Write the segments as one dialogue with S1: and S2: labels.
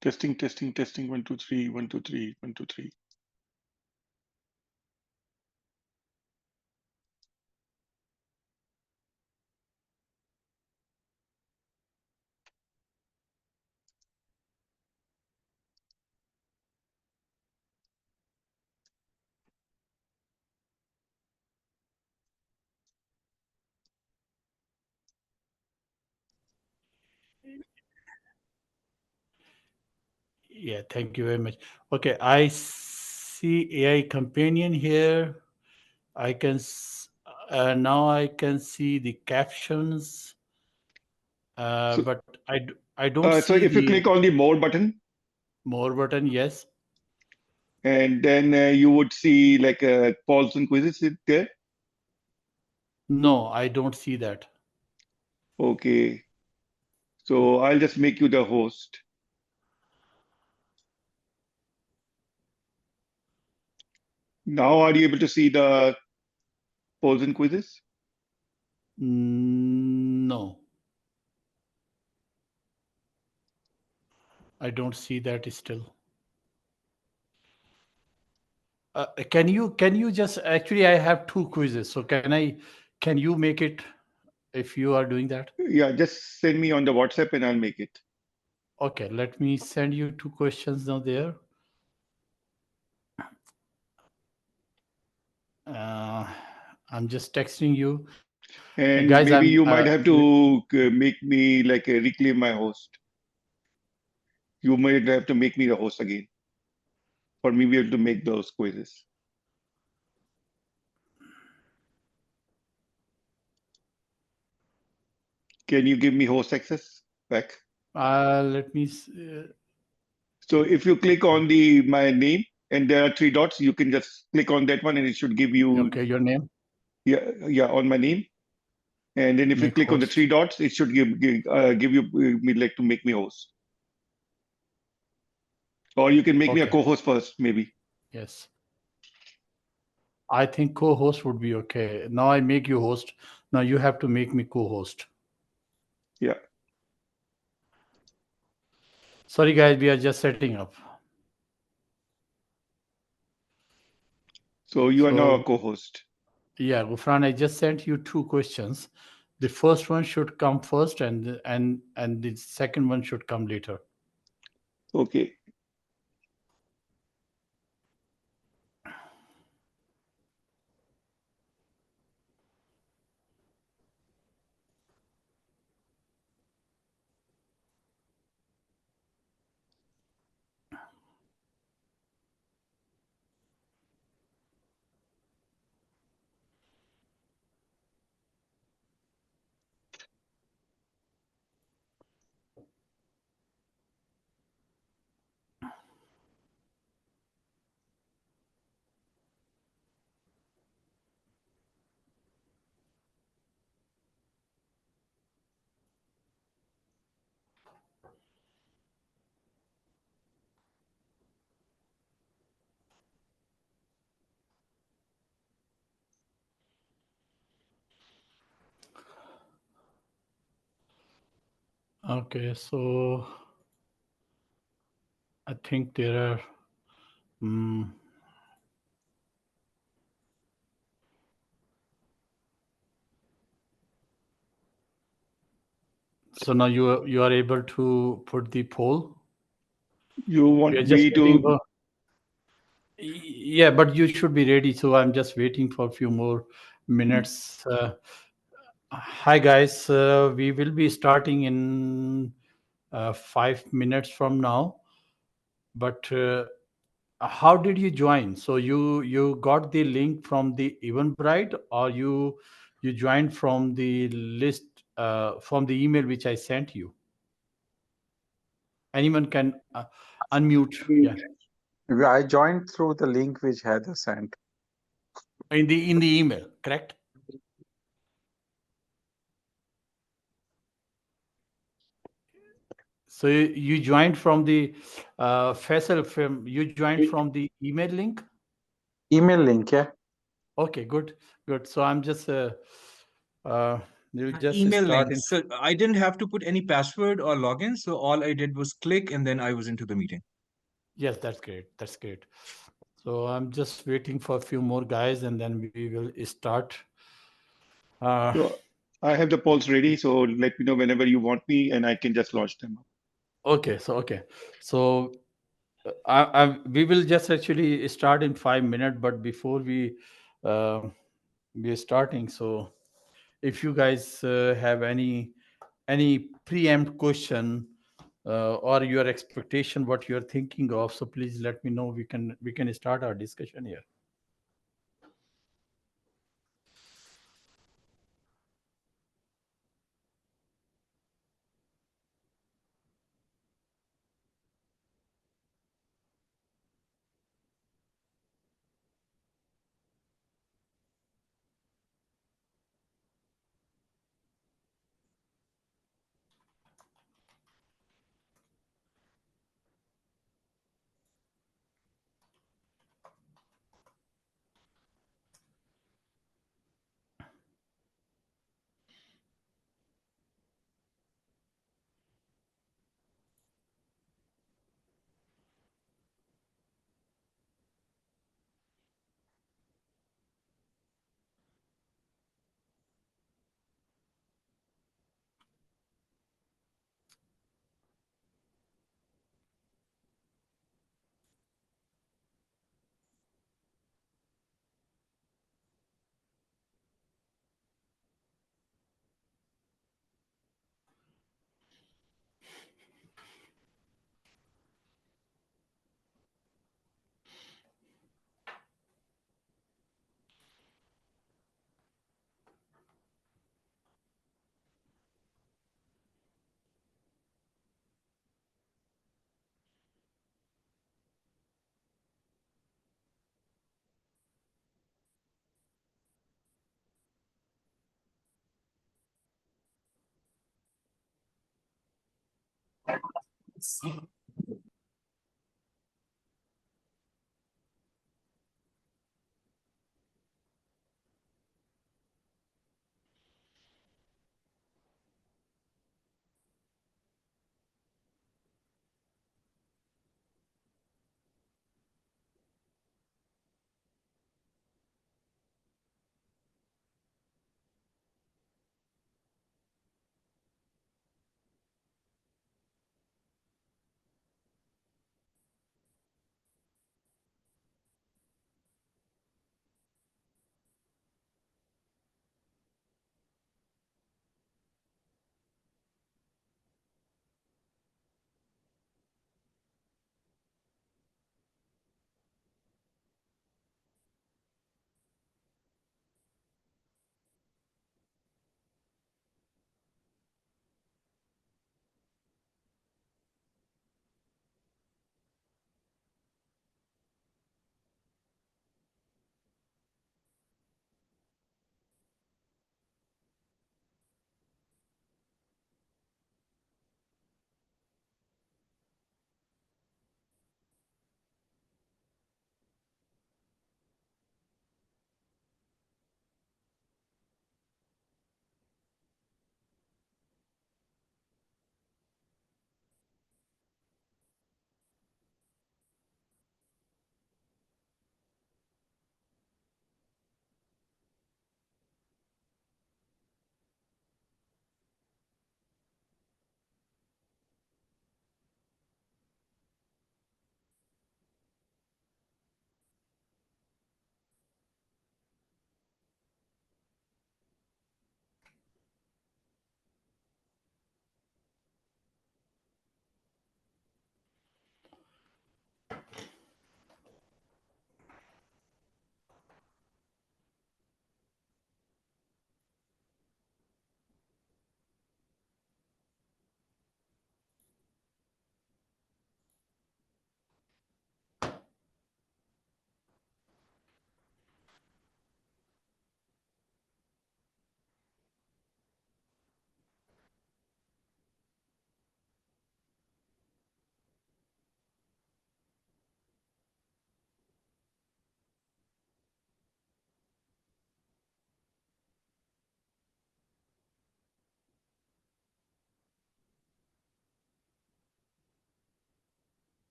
S1: Testing, testing, testing. 1, 2, 3, 1, 2, 3, 1, 2, 3.
S2: Yeah, thank you very much. Okay, I see AI companion here. I can now I can see the captions,
S1: So,
S2: but I don't
S1: so
S2: see
S1: if you
S2: the
S1: click on the more button,
S2: more button. Yes.
S1: and then you would see like polls and quizzes there.
S2: No, I don't see that.
S1: Okay. So I'll just make you the host. Now, are you able to see the polls and quizzes?
S2: No, I don't see that still. Can you just actually I have two quizzes. So can you make it if you are doing that?
S1: Yeah, just send me on the WhatsApp and I'll make it.
S2: Okay, let me send you two questions now there. Uh, I'm just texting you. Guys,
S1: And maybe you might have to make me like reclaim my host. You might have to make me the host again for me be able to make those quizzes. Can you give me host access back?
S2: let me
S1: So if you click on the my name and there are three dots, you can just click on that one and it should give you
S2: okay, your name,
S1: yeah on my name. And then if you
S2: make
S1: click on the
S2: host.
S1: three dots, it should give you me like to make me host. Or you can make me a
S2: Okay,
S1: co-host first, maybe.
S2: yes. I think co-host would be okay. Now I make you host. Now you have to make me co-host.
S1: Yeah.
S2: Sorry guys, we are just setting up.
S1: So you are now a
S2: So
S1: co-host.
S2: yeah, Gufran, I just sent you two questions. The first one should come first, and the second one should come later.
S1: Okay.
S2: Okay, so I think there are. mm, so now you are able to put the poll.
S1: You
S2: We are
S1: want
S2: just
S1: me
S2: waiting
S1: to
S2: for. Yeah, but you should be ready. So I'm just waiting for a few more minutes. Hi guys, we will be starting in 5 minutes from now. But how did you join? So you got the link from the Eventbrite, or you joined from the list from the email which I sent you? Anyone can unmute. Yeah,
S3: I joined through the link which Heather sent.
S2: in the email, correct? So you joined from the Faisal from you joined from the email link.
S3: Email link, yeah.
S2: Okay, good, good. So I'm just uh, We'll just
S4: Email
S2: start
S4: link.
S2: in.
S4: So I didn't have to put any password or login. So all I did was click and then I was into the meeting.
S2: Yes, that's great. That's great. So I'm just waiting for a few more guys, and then we will start. Uh,
S1: So I have the polls ready. So let me know whenever you want me, and I can just launch them up.
S2: okay. So we will just actually start in 5 minutes. But before uh, we are starting, so if you guys have any preempt question or your expectation, what you're thinking of, so please let me know. We can start our discussion here.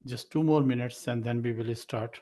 S2: Just 2 more minutes and then we will start.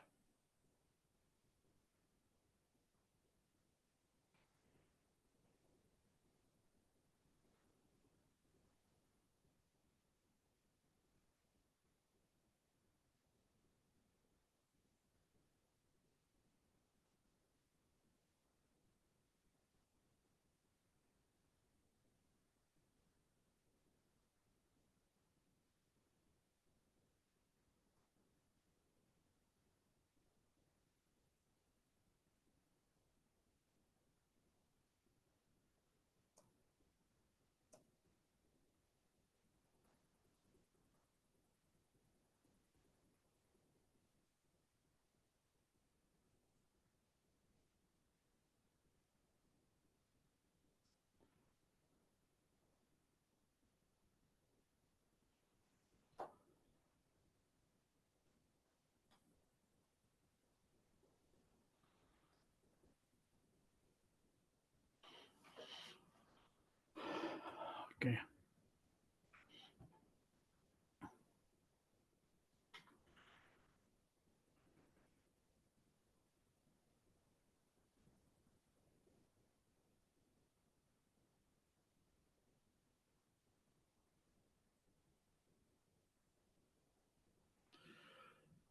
S2: Okay.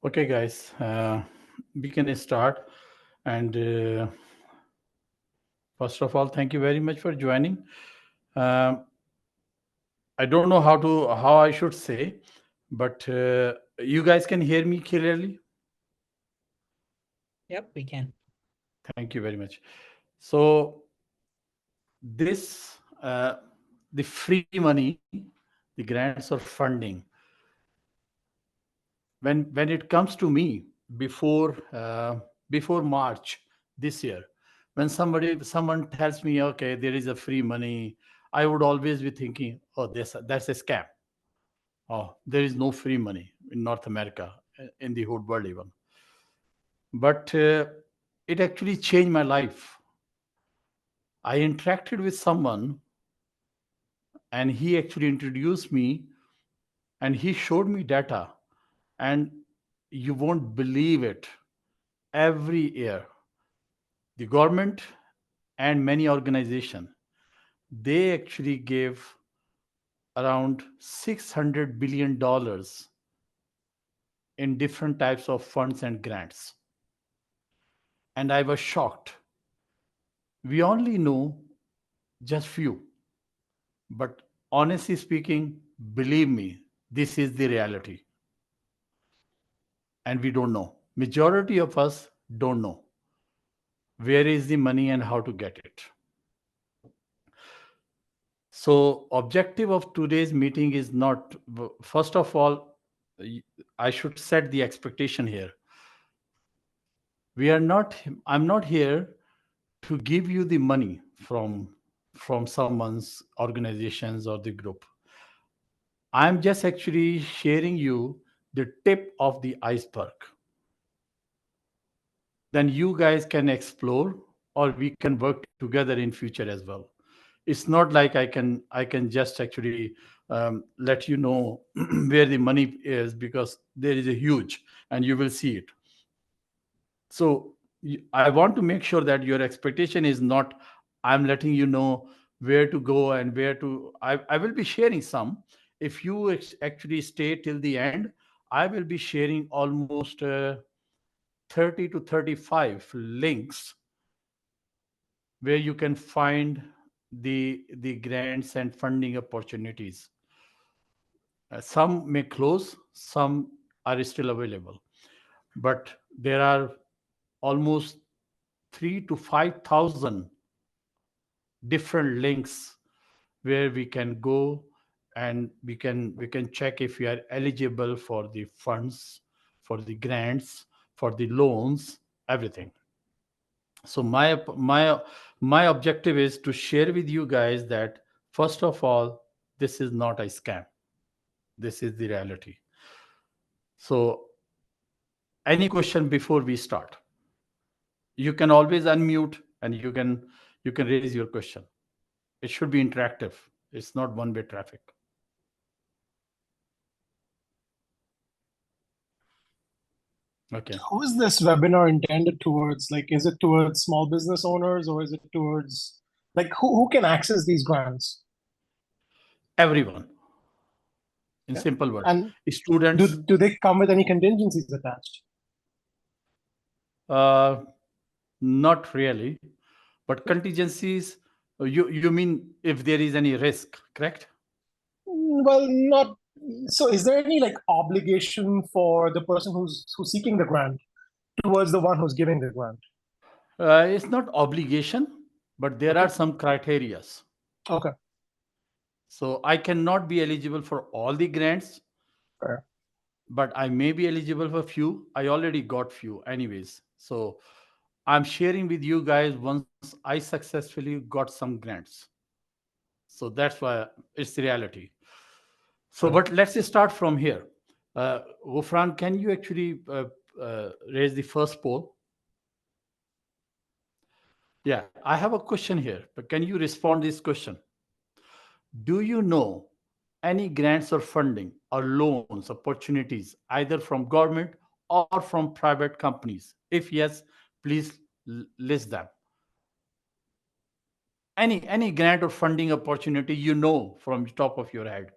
S2: Okay, guys, we can start. And first of all, thank you very much for joining. Um, I don't know how I should say, but you guys can hear me clearly.
S5: Yep, we can.
S2: Thank you very much. So this the free money, the grants or funding, when it comes to me before March this year, when someone tells me, okay, there is a free money, I would always be thinking, oh, that's a scam. Oh, there is no free money in North America, in the whole world even. But it actually changed my life. I interacted with someone and he actually introduced me and he showed me data, and you won't believe it. Every year the government and many organizations, they actually give around $600 billion in different types of funds and grants. And I was shocked. We only know just few, but honestly speaking, believe me, this is the reality. And we don't know. Majority of us don't know where is the money and how to get it. So objective of today's meeting is not, first of all, I should set the expectation here. We are not, I'm not here to give you the money from someone's organizations or the group. I'm just actually sharing you the tip of the iceberg. Then you guys can explore, or we can work together in future as well. It's not like I can just actually let you know where the money is, because there is a huge, and you will see it. So I want to make sure that your expectation is not, I'm letting you know where to go and where to, I will be sharing some. If you actually stay till the end, I will be sharing almost 30 to 35 links where you can find the grants and funding opportunities. Some may close, some are still available, but there are almost 3 to 5,000 different links where we can go, and we can check if we are eligible for the funds, for the grants, for the loans, everything. So my objective is to share with you guys that, first of all, this is not a scam. This is the reality. So any question before we start? You can always unmute and you can raise your question. It should be interactive. It's not one way traffic. Okay.
S5: Who is this webinar intended towards? Like, is it towards small business owners, or is it towards, like, who can access these grants?
S2: Everyone, in
S5: Okay.
S2: simple words.
S5: And
S2: Students,
S5: do they come with any contingencies attached?
S2: not really, but contingencies, you mean if there is any risk, correct?
S5: Well, not so. Is there any like obligation for the person who's seeking the grant towards the one who's giving the grant?
S2: It's not obligation, but there
S5: Okay.
S2: are some criterias.
S5: Okay.
S2: So I cannot be eligible for all the grants,
S5: Fair.
S2: but I may be eligible for few. I already got few anyways. So I'm sharing with you guys once I successfully got some grants. So that's why it's the reality. So,
S5: Fair.
S2: but let's start from here. Gufran, can you actually raise the first poll? Yeah, I have a question here, but can you respond this question? Do you know any grants or funding or loans opportunities either from government or from private companies? If yes, please list them. Any grant or funding opportunity you know from the top of your head.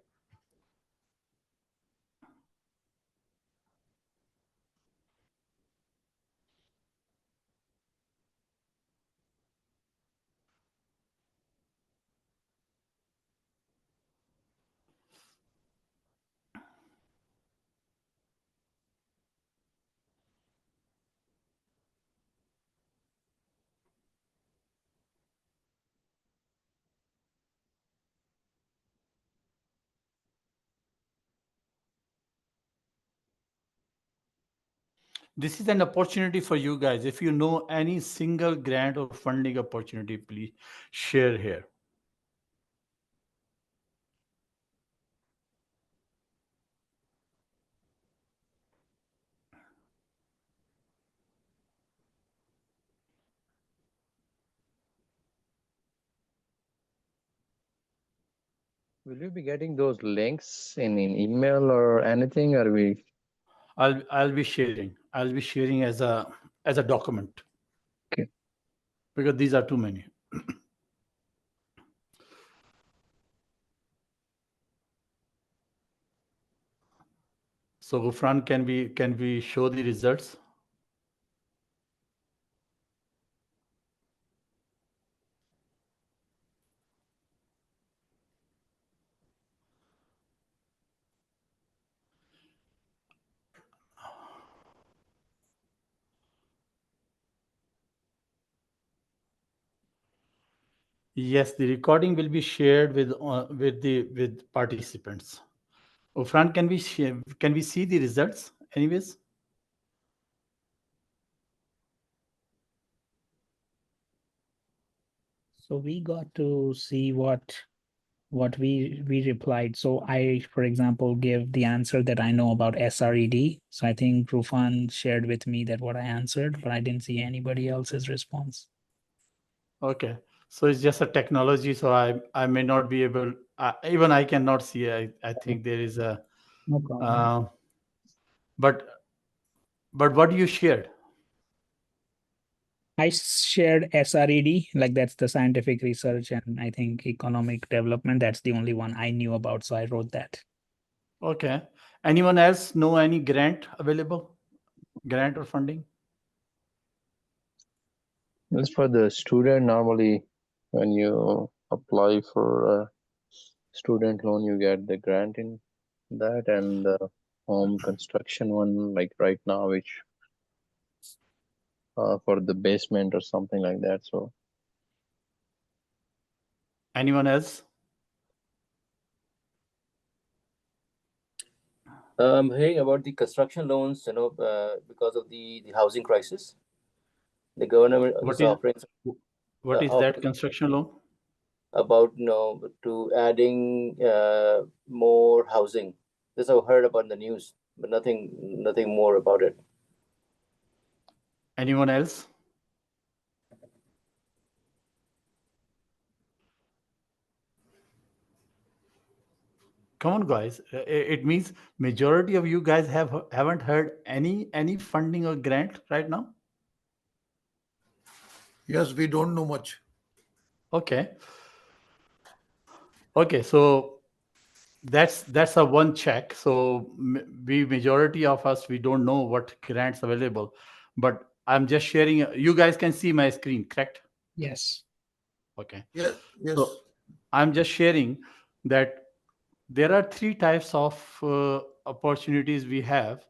S2: This is an opportunity for you guys. If you know any single grant or funding opportunity, please share here.
S6: Will you be getting those links in email or anything? Or we?
S2: I'll be sharing. I'll be sharing as a document.
S6: Okay.
S2: Because these are too many. So Gufran, can we show the results? Yes, the recording will be shared with participants. Gufran, can we see the results anyways?
S7: So we got to see what we replied. So I, for example, gave the answer that I know about SRED. So I think Rufan shared with me that what I answered, but I didn't see anybody else's response.
S2: Okay, so it's just a technology, so I may not be able. Even I cannot see. I think there is a.
S7: No problem.
S2: But what you shared?
S7: I shared SRED, like that's the scientific research and I think economic development. That's the only one I knew about, so I wrote that.
S2: Okay. Anyone else know any grant available? Grant or funding?
S6: As for the student, normally when you apply for a student loan, you get the grant in that, and the home construction one, like right now, which for the basement or something like that. So
S2: Anyone else?
S8: Hearing about the construction loans, because of the housing crisis, the government
S2: What
S8: is
S2: is what is that
S8: offering
S2: construction loan?
S8: about to adding more housing. This I've heard about in the news, but nothing more about it.
S2: Anyone else? Come on, guys. It means majority of you guys haven't heard any funding or grant right now.
S9: Yes, we don't know much.
S2: Okay. Okay. So that's a one check. So we majority of us, we don't know what grants available, but I'm just sharing. You guys can see my screen, correct?
S7: Yes.
S2: Okay.
S9: Yes, yes.
S2: So I'm just sharing that there are three types of opportunities we have.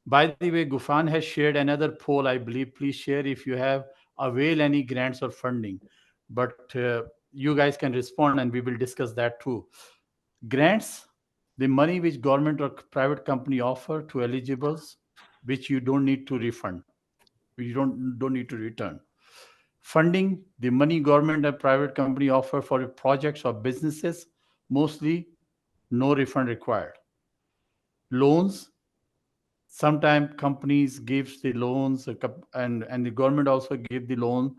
S2: By the way, Gufan has shared another poll, I believe. Please share if you have avail any grants or funding. But you guys can respond and we will discuss that too. Grants, the money which government or private company offer to eligibles, which you don't need to refund. You don't need to return. Funding, the money government and private company offer for projects or businesses, mostly no refund required. Loans, sometimes companies gives the loans and the government also give the loan,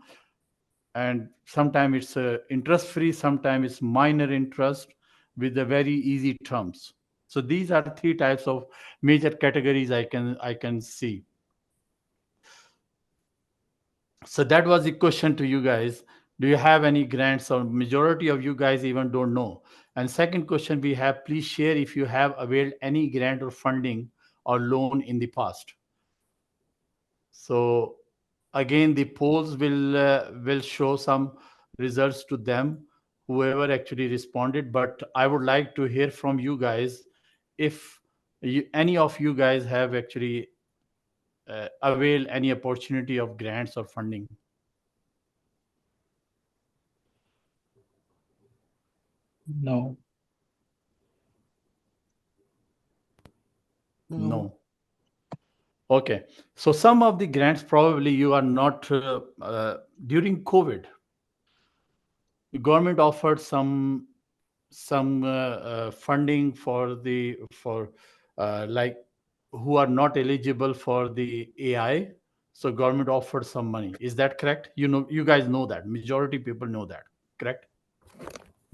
S2: and sometimes it's interest free, sometimes it's minor interest with the very easy terms. So these are three types of major categories I can see. So that was the question to you guys. Do you have any grants? Or majority of you guys even don't know. And second question we have, please share if you have availed any grant or funding or loan in the past. So again, the polls will show some results to them, whoever actually responded. But I would like to hear from you guys if any of you guys have actually availed any opportunity of grants or funding.
S7: No.
S2: No. Okay. So some of the grants probably you are not during COVID. The government offered some funding for like who are not eligible for the AI. So government offered some money. Is that correct? You guys know that. Majority people know that. Correct?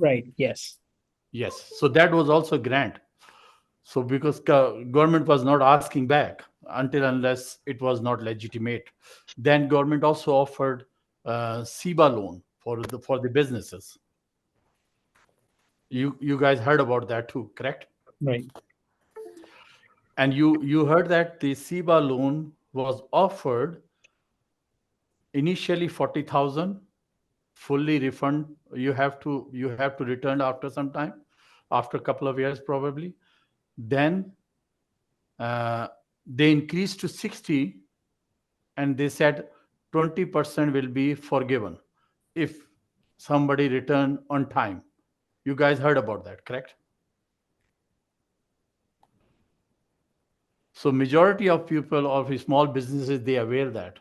S7: Right. Yes.
S2: Yes. So that was also grant. So because government was not asking back until unless it was not legitimate, then government also offered SIBA loan for the businesses. You guys heard about that too, correct?
S7: Right.
S2: And you heard that the SIBA loan was offered initially 40,000 fully refund. You have to return after some time, after a couple of years probably. Then uh, they increased to 60, and they said 20% will be forgiven if somebody return on time. You guys heard about that, correct? So majority of people of small businesses, they aware that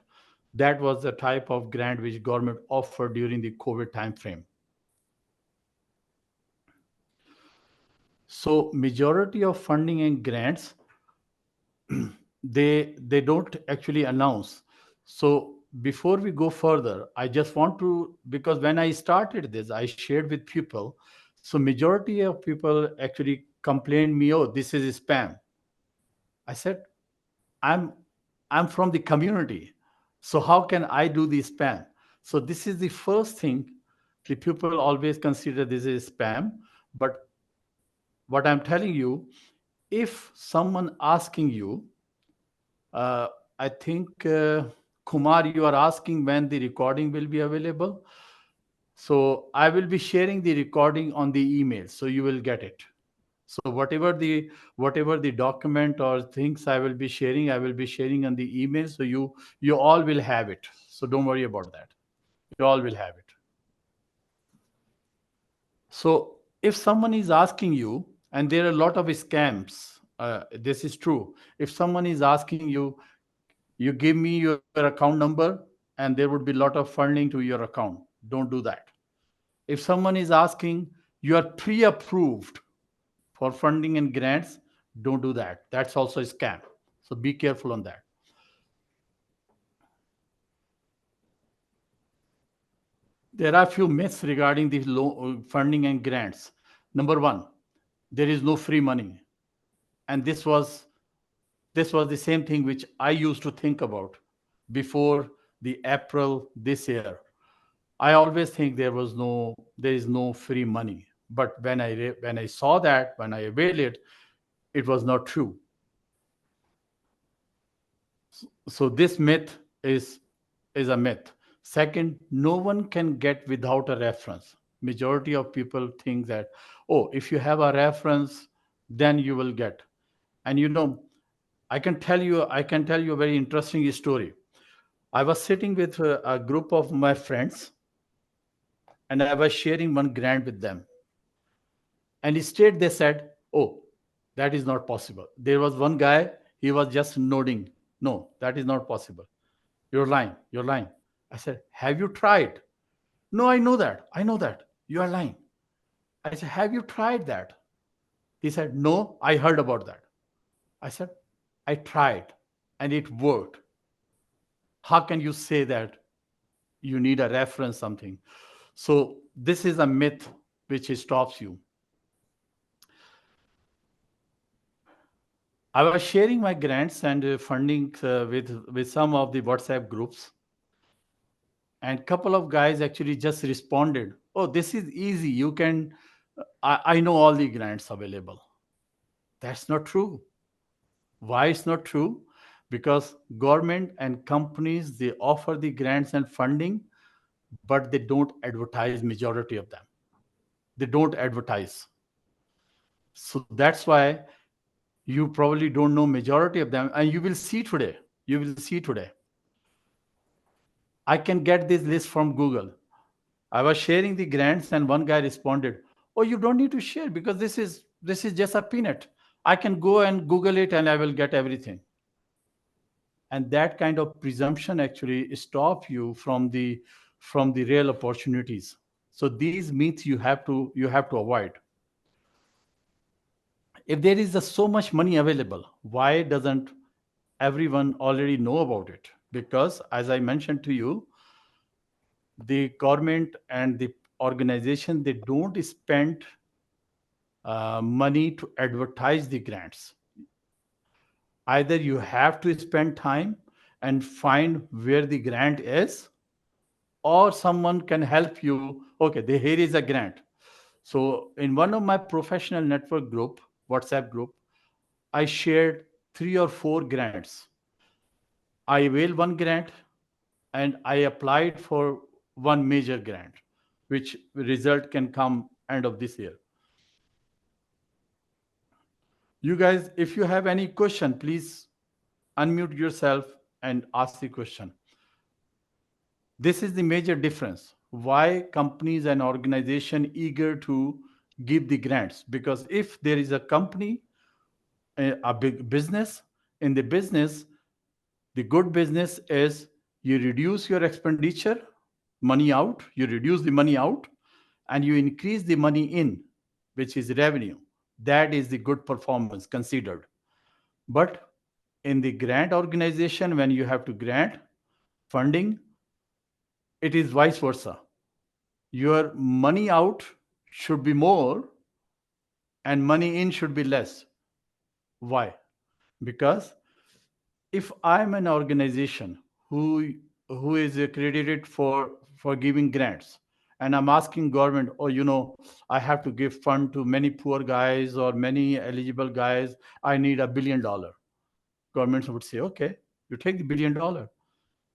S2: that was the type of grant which government offered during the COVID time frame. So majority of funding and grants, they don't actually announce. So before we go further, I just want to, because when I started this, I shared with people. So majority of people actually complained me, oh, this is spam. I said, i'm I'm from the community, so how can I do the spam? So this is the first thing. The people always consider this is spam. But what I'm telling you, if someone asking you, uh, I think, Kumar, you are asking when the recording will be available. So I will be sharing the recording on the email, so you will get it. So whatever the document or things I will be sharing on the email. So you all will have it. So don't worry about that. You all will have it. So if someone is asking you, and there are a lot of scams, this is true. If someone is asking you, you give me your account number, and there would be a lot of funding to your account. Don't do that. If someone is asking, you are pre-approved for funding and grants, don't do that. That's also a scam. So be careful on that. There are a few myths regarding the funding and grants. Number one, There is no free money. And this was the same thing which I used to think about before the April this year. I always think there is no free money. But when I saw that, when I availed it, it was not true. So this myth is a myth. Second, no one can get without a reference. Majority of people think that, oh, if you have a reference, then you will get. And I can tell you a very interesting story. I was sitting with a group of my friends, and I was sharing one grant with them. And instead they said, oh, that is not possible. There was one guy, he was just nodding. No, that is not possible. You're lying. You're lying. I said, have you tried? No, I know that. I know that. You are lying. I said, have you tried that? He said, no, I heard about that. I said, I tried and it worked. How can you say that you need a reference something? So this is a myth which stops you. I was sharing my grants and funding with some of the WhatsApp groups, and a couple of guys actually just responded, oh, this is easy, you can I know all the grants available. That's not true. Why it's not true? Because government and companies, they offer the grants and funding, but they don't advertise majority of them. They don't advertise. So that's why you probably don't know majority of them, and you will see today. You will see today. I can get this list from Google. I was sharing the grants and one guy responded, oh, you don't need to share because this is just a peanut. I can go and Google it and I will get everything. And that kind of presumption actually stop you from the real opportunities. So these myths you have to avoid. If there is so much money available, why doesn't everyone already know about it? Because as I mentioned to you, the government and the organization, they don't spend money to advertise the grants. Either you have to spend time and find where the grant is, or someone can help you. Okay, here is a grant. So in one of my professional network group, WhatsApp group, I shared 3 or 4 grants. I availed one grant and I applied for one major grant, which result can come end of this year. You guys, if you have any question, please unmute yourself and ask the question. This is the major difference. Why companies and organization eager to give the grants? Because if there is a company, a big business, in the business, the good business is you reduce your expenditure, money out, you reduce the money out, and you increase the money in, which is revenue. That is the good performance considered. But in the grant organization, when you have to grant funding, it is vice versa. Your money out should be more and money in should be less. Why? Because if I'm an organization who is accredited for giving grants, and I'm asking government, oh, I have to give fund to many poor guys or many eligible guys, I need $1 billion. Governments would say, okay, you take the $1 billion.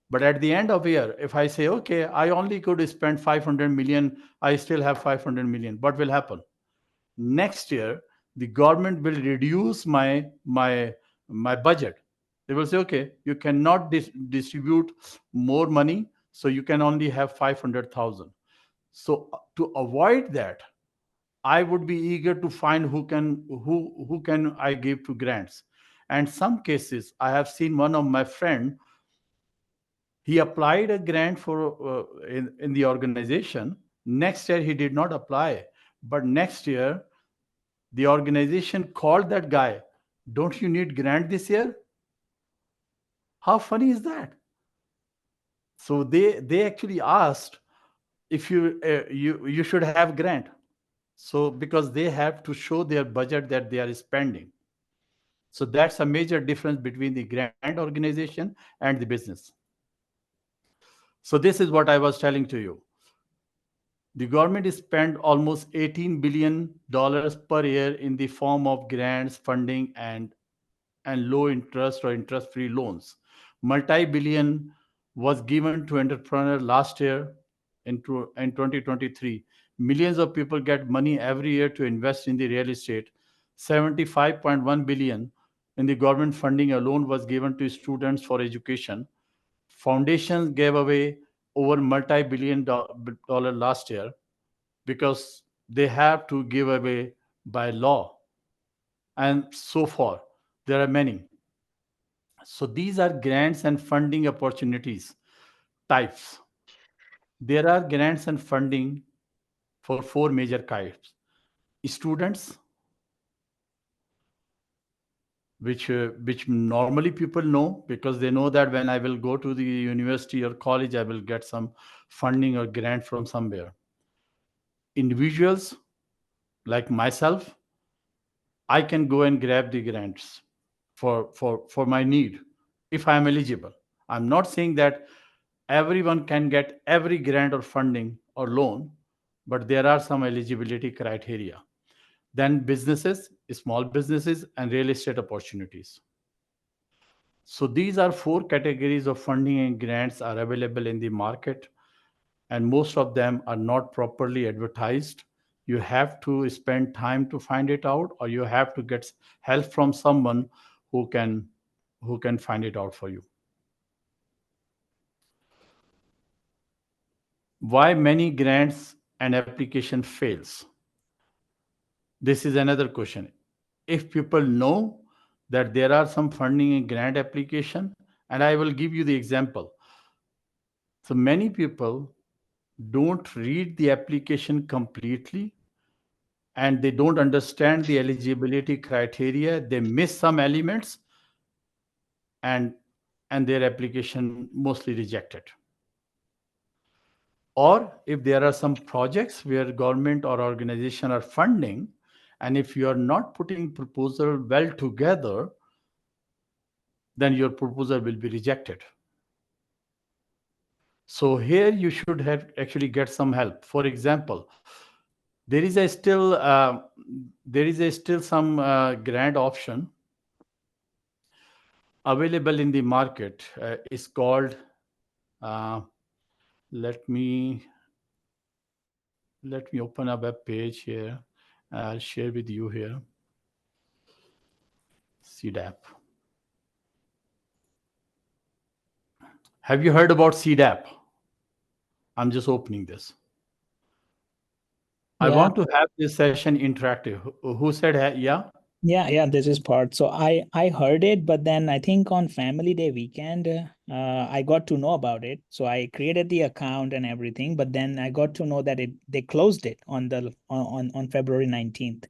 S2: But at the end of the year, if I say, okay, I only could spend 500 million, I still have 500 million, what will happen? Next year, the government will reduce my budget. They will say, okay, you cannot distribute more money, so you can only have 500,000. So to avoid that, I would be eager to find who can I give to grants. And some cases, I have seen one of my friend, he applied a grant in the organization. Next year, he did not apply. But next year, the organization called that guy, don't you need grant this year? How funny is that? So they actually asked if you should have grant. So because they have to show their budget that they are spending. So that's a major difference between the grant organization and the business. So this is what I was telling to you. The government spent almost $18 billion per year in the form of grants, funding, and low interest or interest free loans. Multi-billion was given to entrepreneurs last year in 2023. Millions of people get money every year to invest in the real estate. 75.1 billion in the government funding alone was given to students for education. Foundations gave away over multi-billion dollar last year because they have to give away by law, and so forth. There are many. So these are grants and funding opportunities types. There are grants and funding for four major types. Students, which normally people know because they know that when I will go to the university or college, I will get some funding or grant from somewhere. Individuals like myself, I can go and grab the grants for my need if I am eligible. I'm not saying that everyone can get every grant or funding or loan, but there are some eligibility criteria. Then businesses, small businesses, and real estate opportunities. So these are four categories of funding and grants are available in the market, and most of them are not properly advertised. You have to spend time to find it out, or you have to get help from someone who can find it out for you. Why many grants and application fails? This is another question. If people know that there are some funding and grant application, and I will give you the example. So many people don't read the application completely, and they don't understand the eligibility criteria. They miss some elements, and their application mostly rejected. Or if there are some projects where government or organization are funding, and if you are not putting proposal well together, then your proposal will be rejected. So here you should have actually get some help. For example, there is a still some grant option available in the market. It's called let me open a web page here. I'll share with you here. CDAP. Have you heard about CDAP? I'm just opening this. I want to have this session interactive. Who said yeah?
S7: Yeah, this is part. So I heard it, but then I think on Family Day weekend, I got to know about it. So I created the account and everything, but then I got to know that they closed it on February 19th.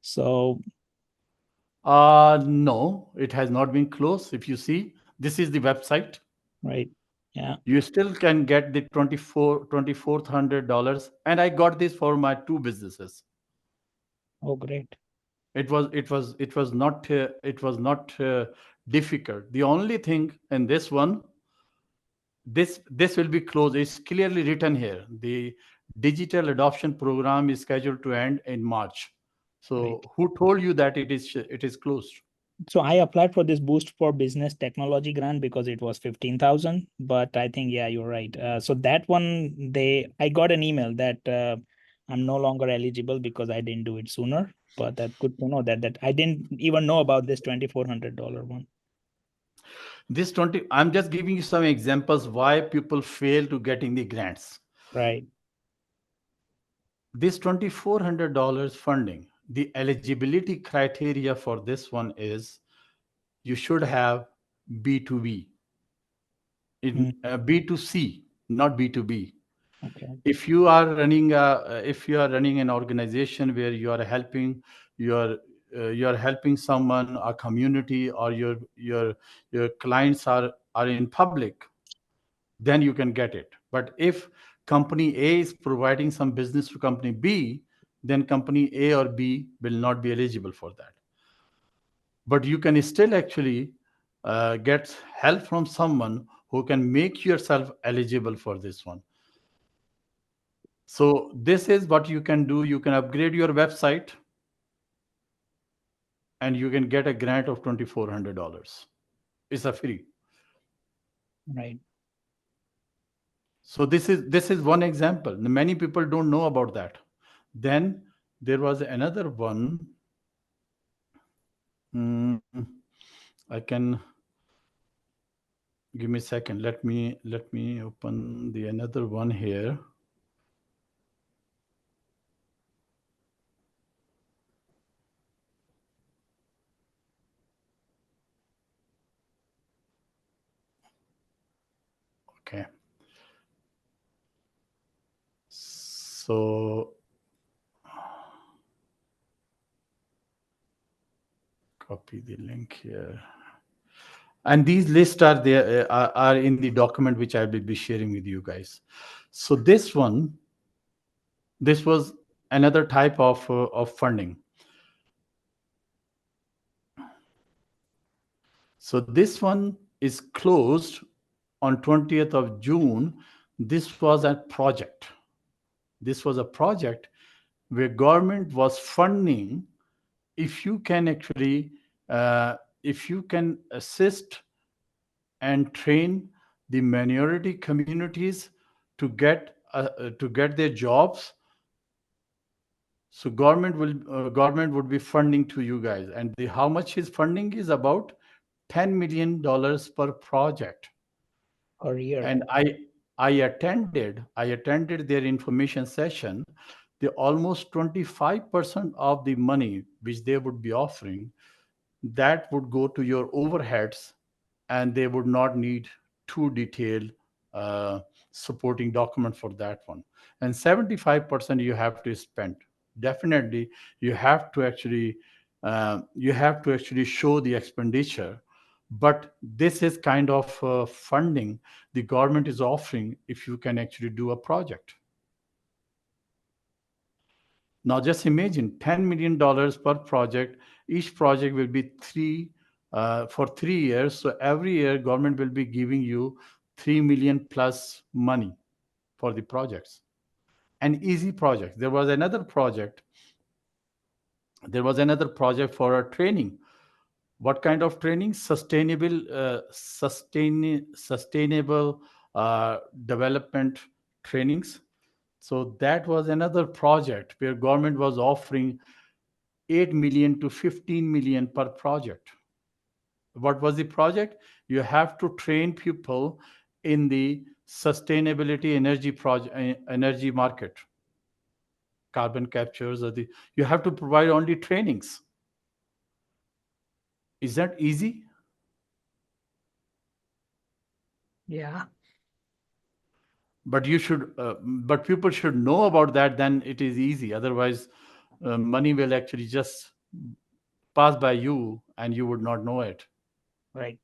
S7: So
S2: no, it has not been closed. If you see, this is the website.
S7: Right. Yeah.
S2: You still can get the $2,400, and I got this for my two businesses.
S7: Oh, great.
S2: It was not difficult. The only thing in this one, this will be closed. It's clearly written here. The digital adoption program is scheduled to end in March. So
S7: Right.
S2: who told you that it is closed?
S7: So I applied for this Boost for Business Technology grant because it was 15,000. But I think, yeah, you're right. So that one, I got an email that I'm no longer eligible because I didn't do it sooner. But that's good to know that I didn't even know about this $2,400 one.
S2: I'm just giving you some examples why people fail to getting the grants.
S7: Right.
S2: This $2,400 funding, the eligibility criteria for this one is you should have B2B, B2C, not B2B.
S7: Okay.
S2: If you are running an organization where you are helping someone, a community, or your clients are in public, then you can get it. But if company A is providing some business to company B, then company A or B will not be eligible for that. But you can still actually get help from someone who can make yourself eligible for this one. So this is what you can do. You can upgrade your website and you can get a grant of $2,400. It's a free.
S7: Right.
S2: So this is one example. Many people don't know about that. Then there was another one. I can give me a second. Let me open the another one here. Okay. So copy the link here. And these lists are there are in the document which I will be sharing with you guys. So this was another type of funding. So this one is closed on 20th of June. This was a project. This was a project where government was funding. If you can actually, if you can assist and train the minority communities to get their jobs, so government would be funding to you guys. And how much is funding is about $10 million per project
S7: Per year.
S2: and I attended their information session. The almost 25% of the money which they would be offering, that would go to your overheads, and they would not need too detailed supporting document for that one. And 75% you have to spend. Definitely, you have to actually show the expenditure. But this is kind of funding the government is offering if you can actually do a project. Now just imagine $10 million per project. Each project will be for 3 years. So every year government will be giving you 3 million plus money for the projects. An easy project. There was another project for a training. What kind of training? Sustainable development trainings. So that was another project where government was offering 8 million to 15 million per project. What was the project? You have to train people in the sustainability energy market, carbon captures, you have to provide only trainings. Is that easy?
S7: Yeah.
S2: But but people should know about that, then it is easy. Otherwise, money will actually just pass by you and you would not know it.
S7: Right.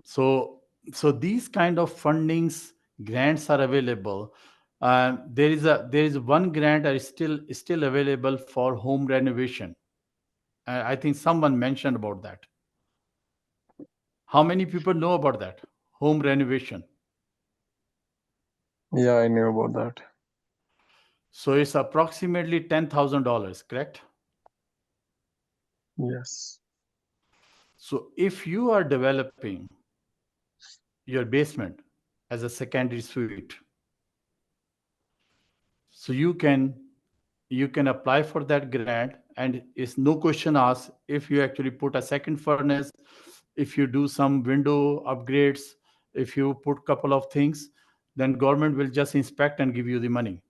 S2: So these kind of fundings, grants are available. There is one grant that is still available for home renovation. I think someone mentioned about that. How many people know about that? Home renovation.
S3: Yeah, I knew about that.
S2: So it's approximately $10,000, correct?
S3: Yes.
S2: So if you are developing your basement as a secondary suite, so you can apply for that grant, and it's no question asked. If you actually put a second furnace, if you do some window upgrades, if you put couple of things, then government will just inspect and give you the money.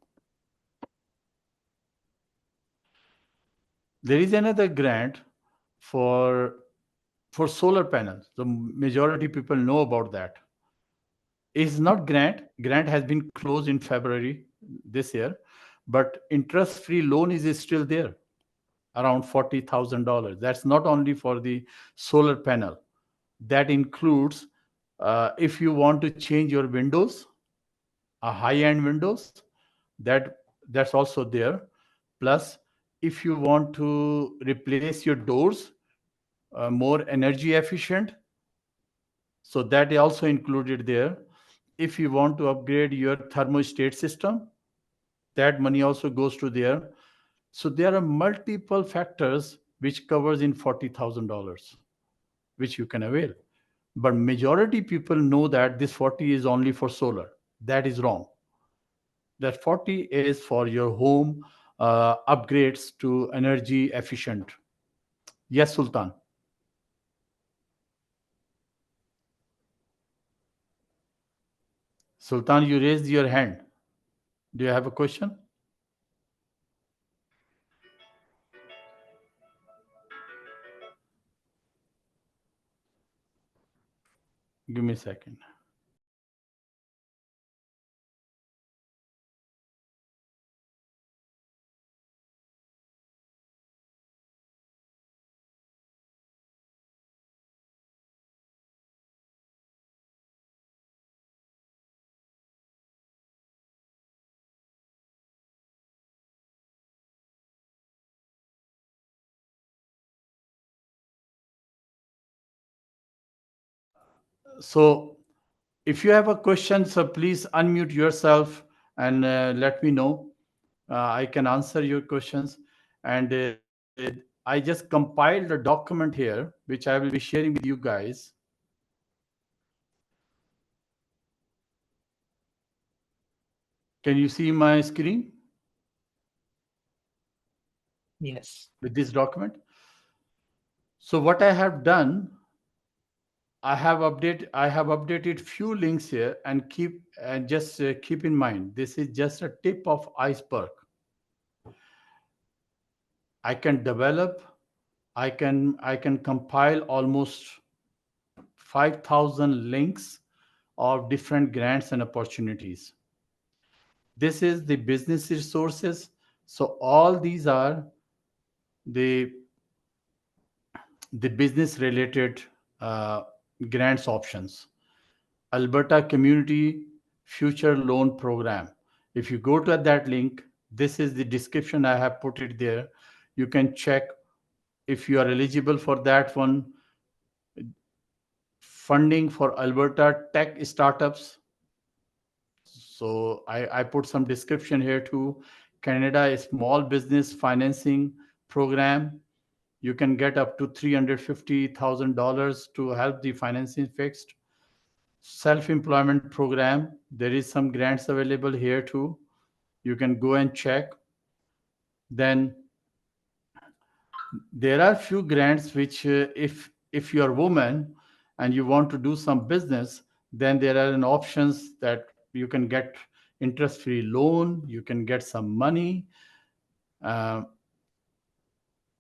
S2: There is another grant for solar panels. The majority people know about that. It's not grant has been closed in February this year, but interest free loan is still there, around $40,000. That's not only for the solar panel. That includes if you want to change your windows, high-end windows, That's also there. Plus, if you want to replace your doors more energy efficient, so that is also included there. If you want to upgrade your thermostat system, that money also goes to there. So there are multiple factors which covers in $40,000, which you can avail. But majority people know that this 40 is only for solar. That is wrong. That 40 is for your home upgrades to energy efficient. Yes, Sultan. Sultan, you raised your hand. Do you have a question? Give me a second. So if you have a question, so please unmute yourself and let me know. I can answer your questions. And I just compiled a document here, which I will be sharing with you guys. Can you see my screen?
S7: Yes.
S2: With this document. So what I have done, I have updated few links here, and just keep in mind, this is just a tip of iceberg. I can develop, I can compile almost 5,000 links of different grants and opportunities. This is the business resources. So all these are the business related grants options. Alberta Community Future Loan Program. If you go to that link, this is the description. I have put it there. You can check if you are eligible for that one. Funding for Alberta tech startups. So I put some description here too. Canada Small Business Financing Program. You can get up to $350,000 to help the financing fixed. Self-employment program. There is some grants available here too. You can go and check. Then there are few grants which if you are a woman and you want to do some business, then there are an options that you can get interest-free loan, you can get some money uh,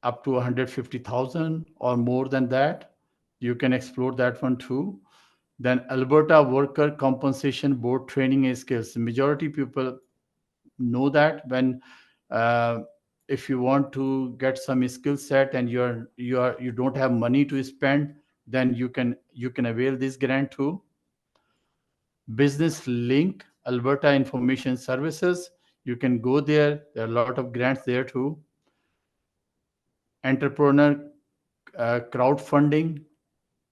S2: up to 150,000 or more than that. You can explore that one too. Then Alberta Worker Compensation Board training and skills. Majority people know that when uh, if you want to get some skill set and you don't have money to spend, then you can avail this grant too. Business Link Alberta Information Services. You can go there. There are a lot of grants there too. Entrepreneur crowdfunding.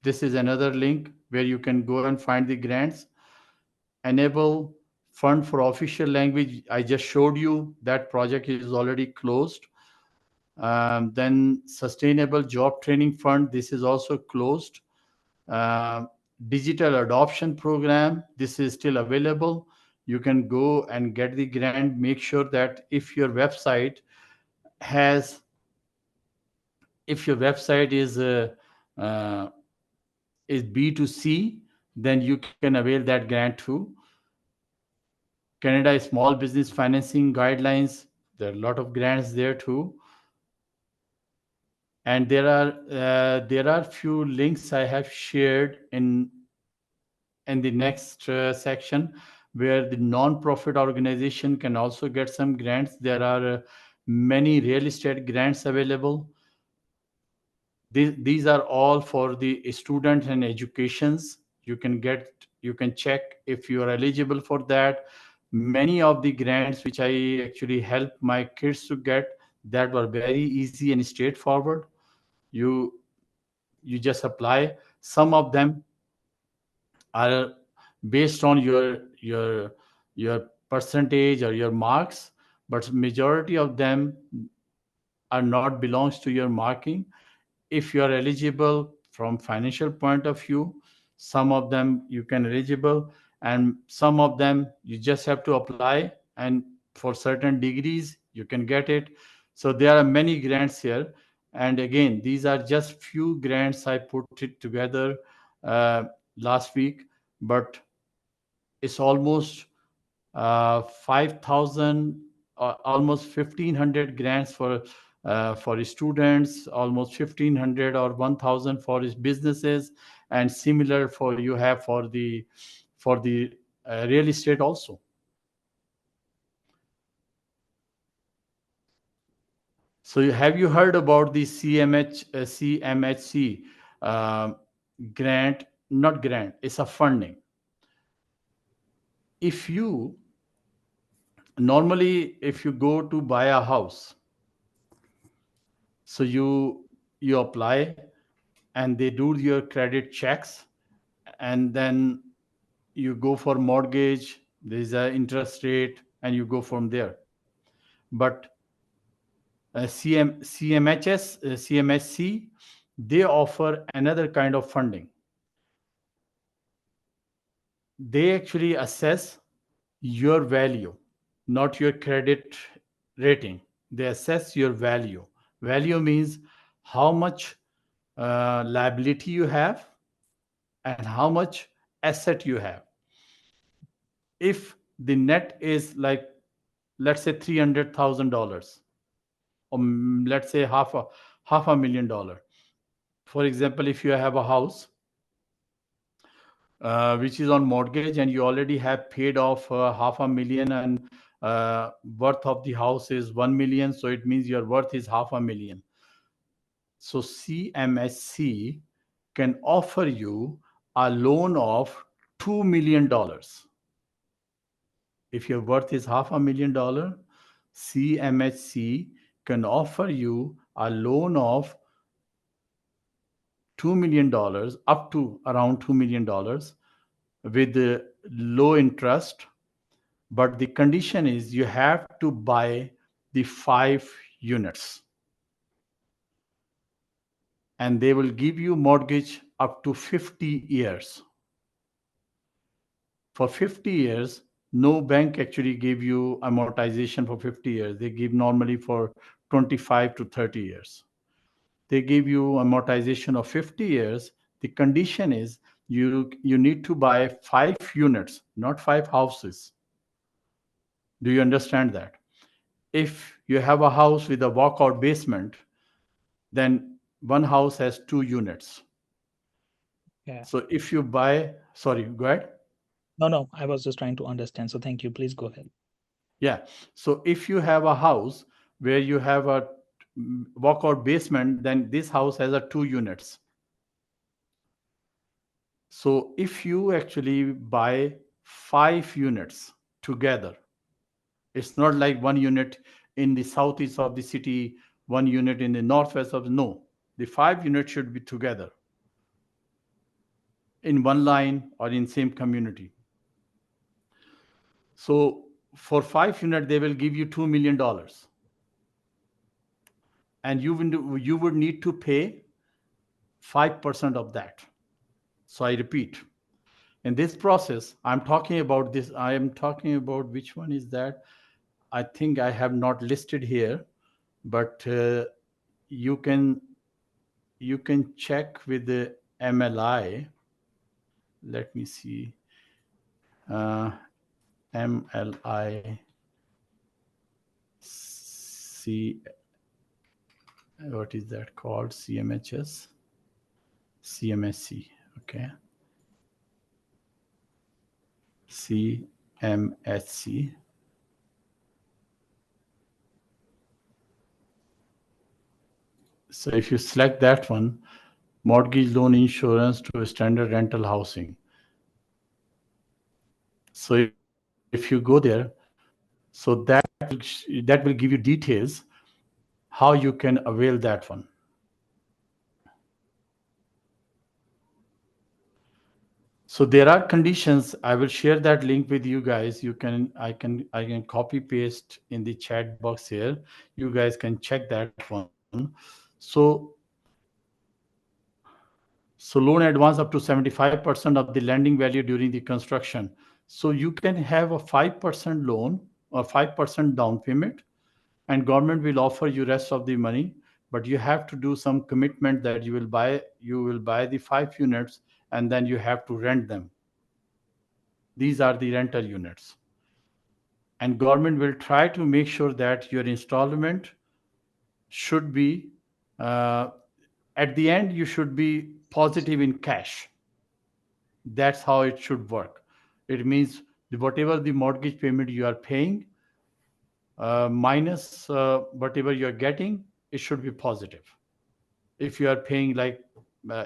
S2: This is another link where you can go and find the grants. Enable fund for official language. I just showed you that project is already closed. Then sustainable job training fund. This is also closed. Digital adoption program. This is still available. You can go and get the grant. Make sure that if your website uh, is B2C, then you can avail that grant too. Canada Small Business Financing Guidelines. There are a lot of grants there too. And there are few links I have shared in the next section where the non-profit organization can also get some grants. There are many real estate grants available. These are all for the students and educations. You can check if you are eligible for that. many of the grants which I actually helped my kids to get, that were very easy and straightforward. You just apply. Some of them are based on your percentage or your marks, but majority of them are not belongs to your marking. If you are eligible from financial point of view, some of them you can eligible, and some of them you just have to apply, and for certain degrees you can get it. So there are many grants here, and again, these are just few grants I put it together uh, last week, but it's almost 5,000, almost 1,500 grants for students, almost 1,500 or 1,000 for his businesses, and similar for you have for the real estate also. So have you heard about the CMHC uh, grant? Not grant, it's a funding. If you normally, if you go to buy a house, so you apply and they do your credit checks, and then you go for mortgage, there's an interest rate, and you go from there. But CMHC, they offer another kind of funding. They actually assess your value, not your credit rating. They assess your value. Value means how much liability you have and how much asset you have. If the net is like, let's say $300,000, or let's say half a million dollar. For example, if you have a house which is on mortgage and you already have paid off $500,000, and worth of the house is 1 million, so it means your worth is $500,000. So CMHC can offer you a loan of $2 million. If your worth is $500,000, CMHC can offer you a loan of $2 million, up to around $2 million, with low interest. But the condition is you have to buy the 5 units. And they will give you mortgage up to 50 years. For 50 years, no bank actually give you amortization for 50 years. They give normally for 25 to 30 years. They give you amortization of 50 years. The condition is you need to buy 5 units, not 5 houses. Do you understand that? If you have a house with a walkout basement, then one house has 2 units.
S7: Yeah.
S2: So if you buy, sorry, go ahead.
S7: No, I was just trying to understand. So thank you. Please go ahead.
S2: Yeah. So if you have a house where you have a walkout basement, then this house has a 2 units. So if you actually buy 5 units together, it's not like 1 unit in the southeast of the city, 1 unit in the northwest of no. The 5 units should be together in one line or in same community. So for 5 units, they will give you $2 million. And you would need to pay 5% of that. So I repeat, in this process, I'm talking about this. I am talking about which one is that? I think I have not listed here, but you can check with the MLI. Let me see. MLI C. What is that called? CMHS. CMSC. Okay. CMHC. So if you select that one, mortgage loan insurance to standard rental housing. So if you go there, so that will give you details how you can avail that one. So there are conditions. I will share that link with you guys. I can copy paste in the chat box here. You guys can check that one. So loan advance up to 75% of the lending value during the construction. So you can have a 5% loan or 5% down payment, and government will offer you rest of the money, but you have to do some commitment that you will buy the 5 units, and then you have to rent them. These are the rental units, and government will try to make sure that your installment should be uh, at the end you should be positive in cash. That's how it should work. It means whatever the mortgage payment you are paying minus whatever you are getting, it should be positive. If you are paying like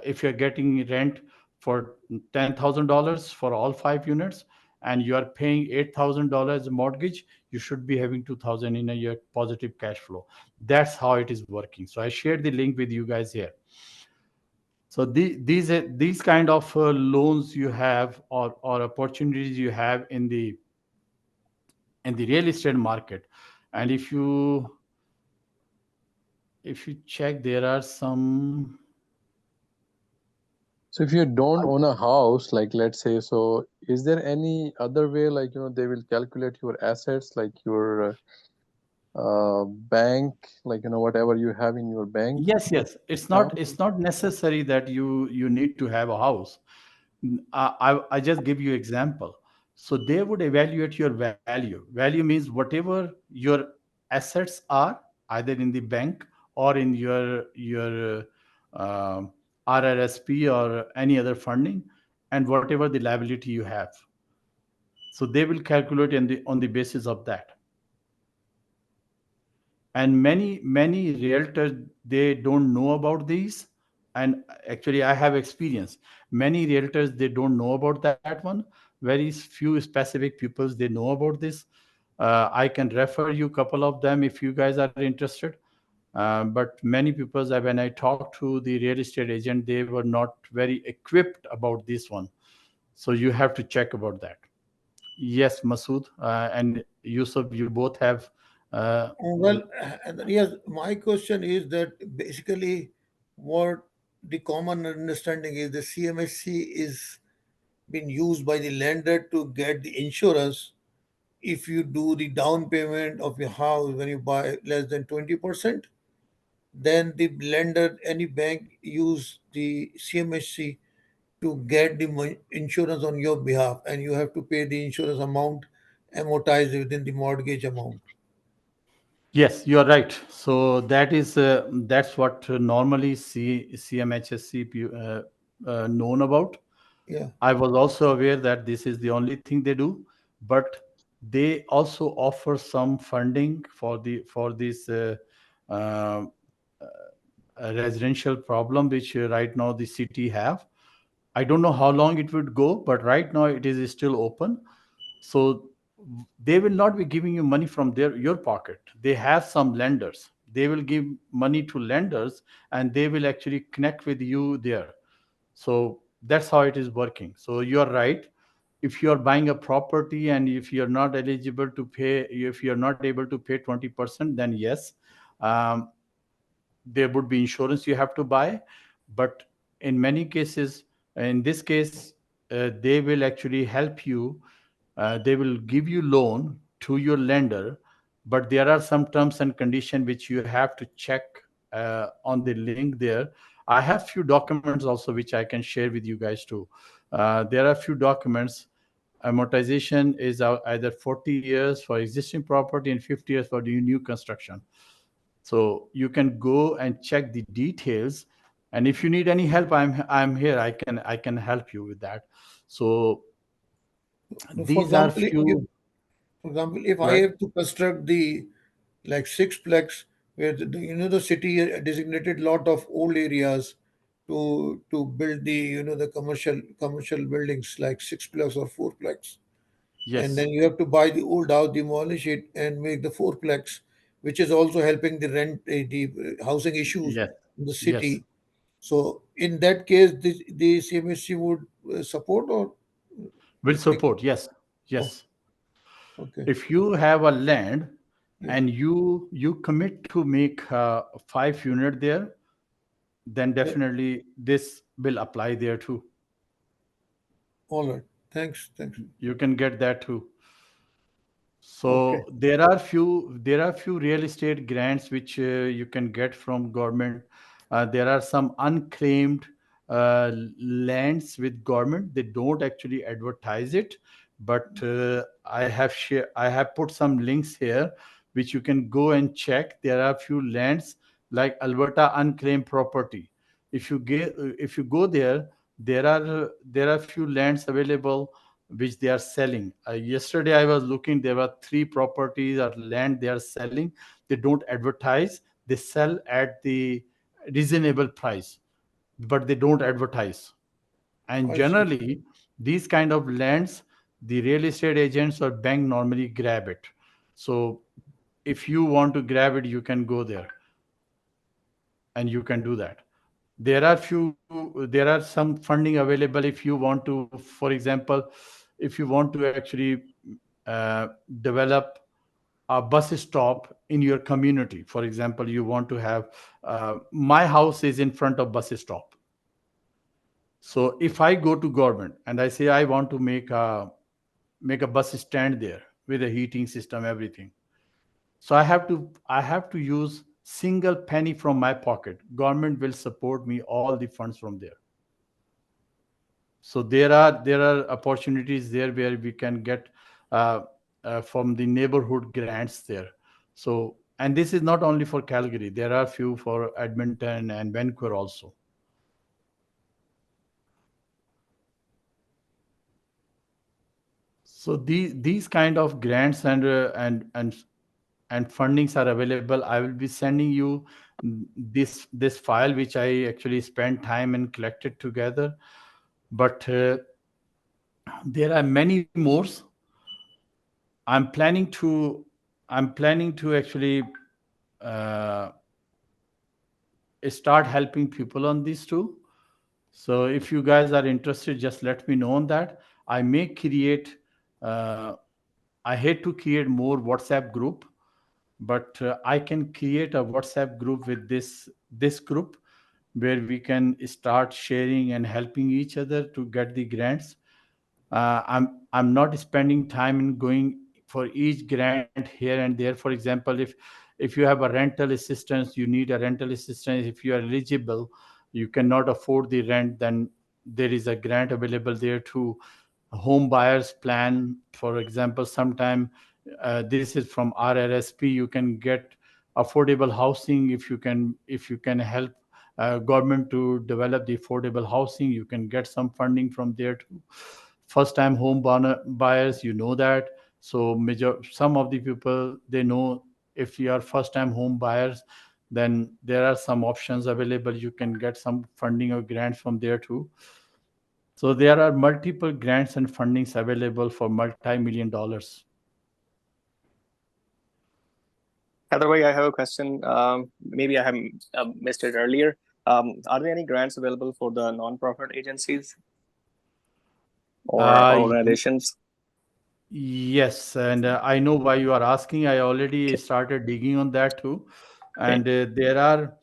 S2: if you are getting rent for $10,000 for all 5 units, and you are paying $8,000 mortgage, you should be having 2,000 in a year positive cash flow. That's how it is working. So I shared the link with you guys here. So these kind of loans you have, or opportunities you have in the real estate market. And if you check, there are some.
S6: So if you don't own a house, like let's say, so is there any other way, like, they will calculate your assets, like your bank, like, whatever you have in your bank
S2: Yes. It's
S6: account?
S2: not necessary that you need to have a house. I just give you example. So they would evaluate your value. Value means whatever your assets are, either in the bank or in your RRSP or any other funding, and whatever the liability you have. So they will calculate on the basis of that. And many realtors, they don't know about these. And actually I have experience, many realtors, they don't know about that one. Very few specific peoples, they know about this. I can refer you a couple of them if you guys are interested. But many people, when I talked to the real estate agent, they were not very equipped about this one. So you have to check about that. Yes, Masood and Yusuf, you both have
S9: Well, yes, my question is that basically what the common understanding is the CMHC is being used by the lender to get the insurance if you do the down payment of your house when you buy less than 20%, then the lender, any bank, use the CMHC to get the insurance on your behalf, and you have to pay the insurance amount amortized within the mortgage amount.
S2: Yes, you are right. So that's what normally CMHSC known about.
S9: Yeah.
S2: I was also aware that this is the only thing they do, but they also offer some funding for this uh, residential problem which right now the city have. I don't know how long it would go, but right now it is still open. So they will not be giving you money from your pocket. They have some lenders. They will give money to lenders, and they will actually connect with you there. So that's how it is working. So you're right. If you're buying a property and if you're not eligible to pay, if you're not able to pay 20%, then yes, um, there would be insurance you have to buy. But in many cases, in this case, they will actually help you. They will give you loan to your lender, but there are some terms and conditions which you have to check on the link there. I have few documents also which I can share with you guys too. There are few documents. Amortization is either 40 years for existing property and 50 years for the new construction. So you can go and check the details. And if you need any help, I'm here. I can help you with that. So
S9: So for
S2: these are
S9: example, if
S2: few.
S9: for example, if I
S2: Right.
S9: have to construct the like sixplex where the city designated lot of old areas to build the the commercial buildings like sixplex or fourplex. and then
S2: Yes.
S9: you have to buy the old house, demolish it, and make the fourplex, which is also helping the housing issues
S2: Yes.
S9: in the
S2: Yes.
S9: city. So in that case, the CMSC would support or
S2: Will
S9: take.
S2: support. Yes.
S9: Oh,
S2: Yes.
S9: okay.
S2: If you have a land
S9: Yeah.
S2: and you commit to make 5 unit there, then
S9: Yeah.
S2: definitely this will apply there too.
S9: All right. Thanks. Thanks.
S2: You can get that too.
S9: Okay.
S2: So there are few real estate grants which you can get from government. There are some unclaimed lands with government. They don't actually advertise it, but I have put some links here which you can go and check. There are few lands like Alberta unclaimed property. If you go there, there are few lands available which they are selling. Yesterday, I was looking, there were three properties or land they are selling. They don't advertise, they sell at the reasonable price, but they don't advertise. And
S9: I see.
S2: generally, these kind of lands, the real estate agents or bank normally grab it. So if you want to grab it, you can go there and you can do that. There are some funding available if you want to, for example, if you want to actually uh, develop a bus stop in your community. For example, you want to have my house is in front of bus stop. So if I go to government and I say I want to make a bus stand there with a heating system, everything, so I have to use single penny from my pocket. Government will support me all the funds from there. So there are opportunities there where we can get uh, from the neighborhood grants there. So, and this is not only for Calgary. There are few for Edmonton and Vancouver also. So these kind of grants and fundings are available. I will be sending you this file which I actually spent time and collected together. But there are many more. I'm planning to I'm planning to actually uh, start helping people on these too. So if you guys are interested, just let me know on that. I may create. Uh, I hate to create more WhatsApp group, but I can create a WhatsApp group with this group where we can start sharing and helping each other to get the grants. I'm not spending time in going for each grant here and there. For example, if you have a rental assistance, you need a rental assistance. If you are eligible, you cannot afford the rent, then there is a grant available there too. Home buyers plan, for example, sometime this is from RRSP. You can get affordable housing if you can help government to develop the affordable housing. You can get some funding from there too. First time buyers, you know that. So some of the people, they know if you are first time home buyers, then there are some options available. You can get some funding or grants from there too. So there are multiple grants and fundings available for multi-million dollars.
S10: Otherwise, I have a question. Maybe I have missed it earlier. Are there any grants available for the non-profit agencies or
S2: uh,
S10: organizations?
S2: Yes, and I know why you are asking. I already
S10: Okay.
S2: started digging on that too,
S10: Okay.
S2: and there are,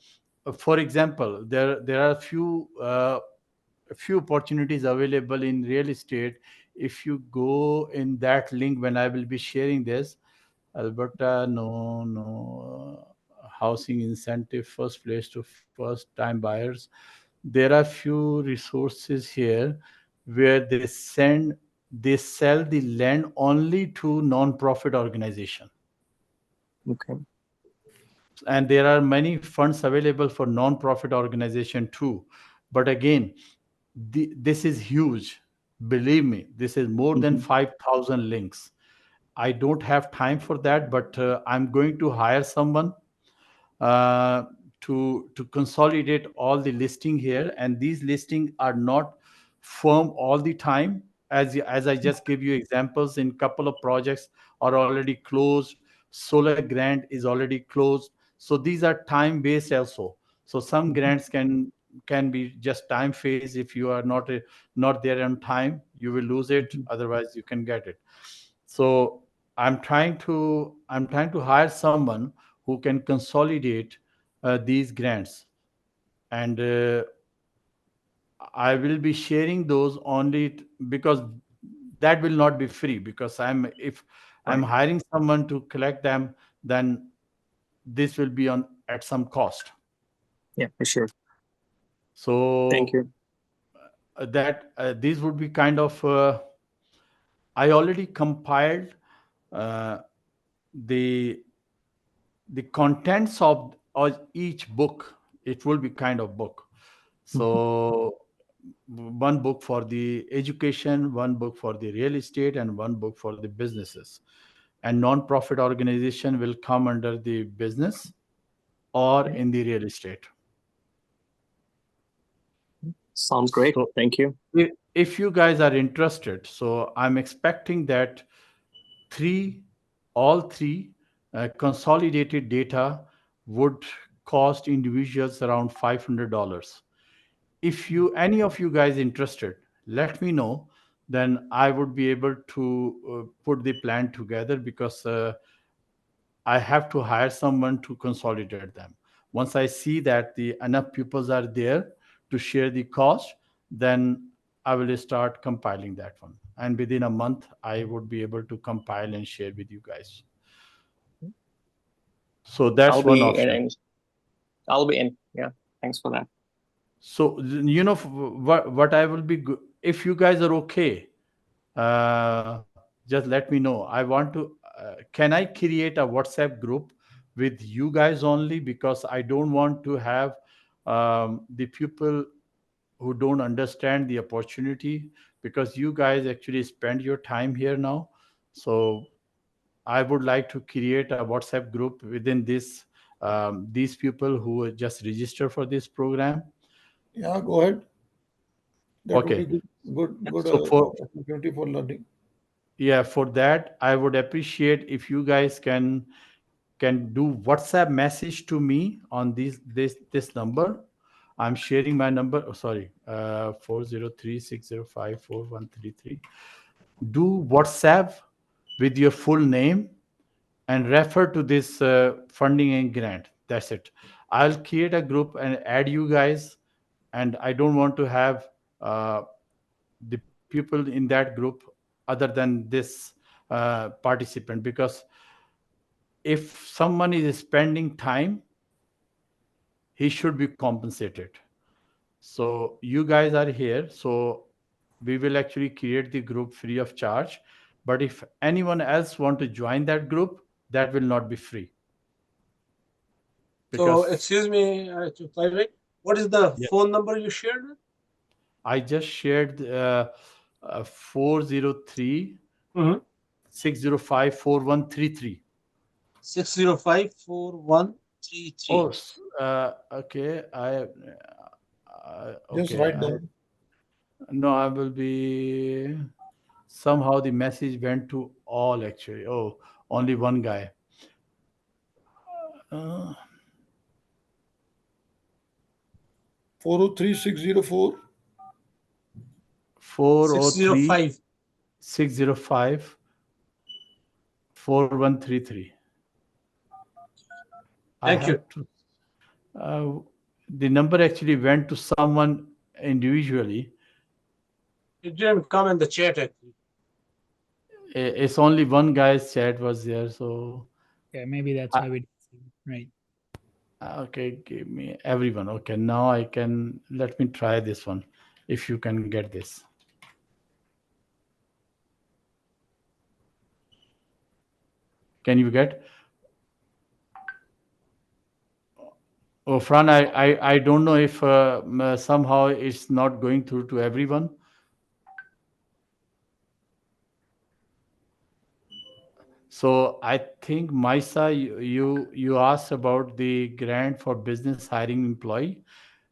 S2: for example, there are few opportunities available in real estate. If you go in that link when I will be sharing this, Alberta, no, housing incentive, first place to first time buyers. There are few resources here where they sell the land only to non-profit organization,
S10: Okay.
S2: and there are many funds available for non-profit organization too. But again, this is huge. Believe me, this is more than
S10: Mm-hmm.
S2: 5,000 links. I don't have time for that, but I'm going to hire someone uh, to consolidate all the listing here. And these listings are not firm all the time. as I just give you examples, in couple of projects are already closed. Solar grant is already closed. So these are time based also. So some grants can be just time phase. If you are not there on time, you will lose it. Otherwise, you can get it. So I'm trying to hire someone who can consolidate these grants, and I will be sharing those only because that will not be free, because if I'm
S10: Right.
S2: hiring someone to collect them, then this will be on at some cost.
S10: Yeah, for sure. Thank
S2: So
S10: you.
S2: that these would be kind of I already compiled uh, the the contents of each book. It will be kind of book. So one book for the education, one book for the real estate, and one book for the businesses. And non-profit organization will come under the business or
S10: Okay.
S2: in the real estate.
S10: Sounds great.
S2: So
S10: Thank you.
S2: if you guys are interested, so I'm expecting that three all three consolidated data would cost individuals around $500. If you any of you guys interested, let me know. Then I would be able to put the plan together, because I have to hire someone to consolidate them. Once I see that the enough pupils are there to share the cost, then I will start compiling that one. And within a month, I would be able to compile and share with you guys. So
S10: I'll
S2: that's one
S10: be
S2: option.
S10: I'll be in. Yeah. Thanks for that.
S2: So what I will be if you guys are okay, just let me know. I want to can I create a WhatsApp group with you guys only, because I don't want to have the people who don't understand the opportunity, because you guys actually spend your time here now. So I would like to create a WhatsApp group within this these people who just register for this program.
S9: Yeah, go ahead. That would be
S2: Okay.
S9: good
S2: So for
S9: opportunity for learning.
S2: yeah, for that I would appreciate if you guys can do WhatsApp message to me on this number. I'm sharing my number. Oh, sorry, 403-605-4133. Do WhatsApp with your full name and refer to this funding and grant. That's it. I'll create a group and add you guys, and I don't want to have uh, the people in that group other than this participant, because if someone is spending time, he should be compensated. So you guys are here, so we will actually create the group free of charge. But if anyone else want to join that group, that will not be free,
S11: So,
S2: because
S11: excuse me to clarify, what is the
S2: yeah,
S11: phone number you shared with?
S2: I just shared 403
S11: Mm-hmm.
S2: 605 4133.
S11: 6054133.
S2: Oh, okay.
S9: Just
S2: Okay.
S9: write down.
S2: No, I will be. Somehow the message went to all actually. Oh, only one guy. Uh,
S9: 403604.
S2: 403
S11: 605.
S2: 605 4133. I
S11: Thank you.
S2: have to. Uh, the number actually went to someone individually.
S11: It didn't come in the chat actually.
S2: It's only one guy's chat was there. So,
S7: Yeah, maybe that's
S2: I,
S7: why we didn't see. Right.
S2: okay, give me everyone. Okay, now I can. Let me try this one. If you can get this. Can you get? Oh, Fran, I don't know if somehow it's not going through to everyone. So I think Maisa, you asked about the grant for business hiring employee.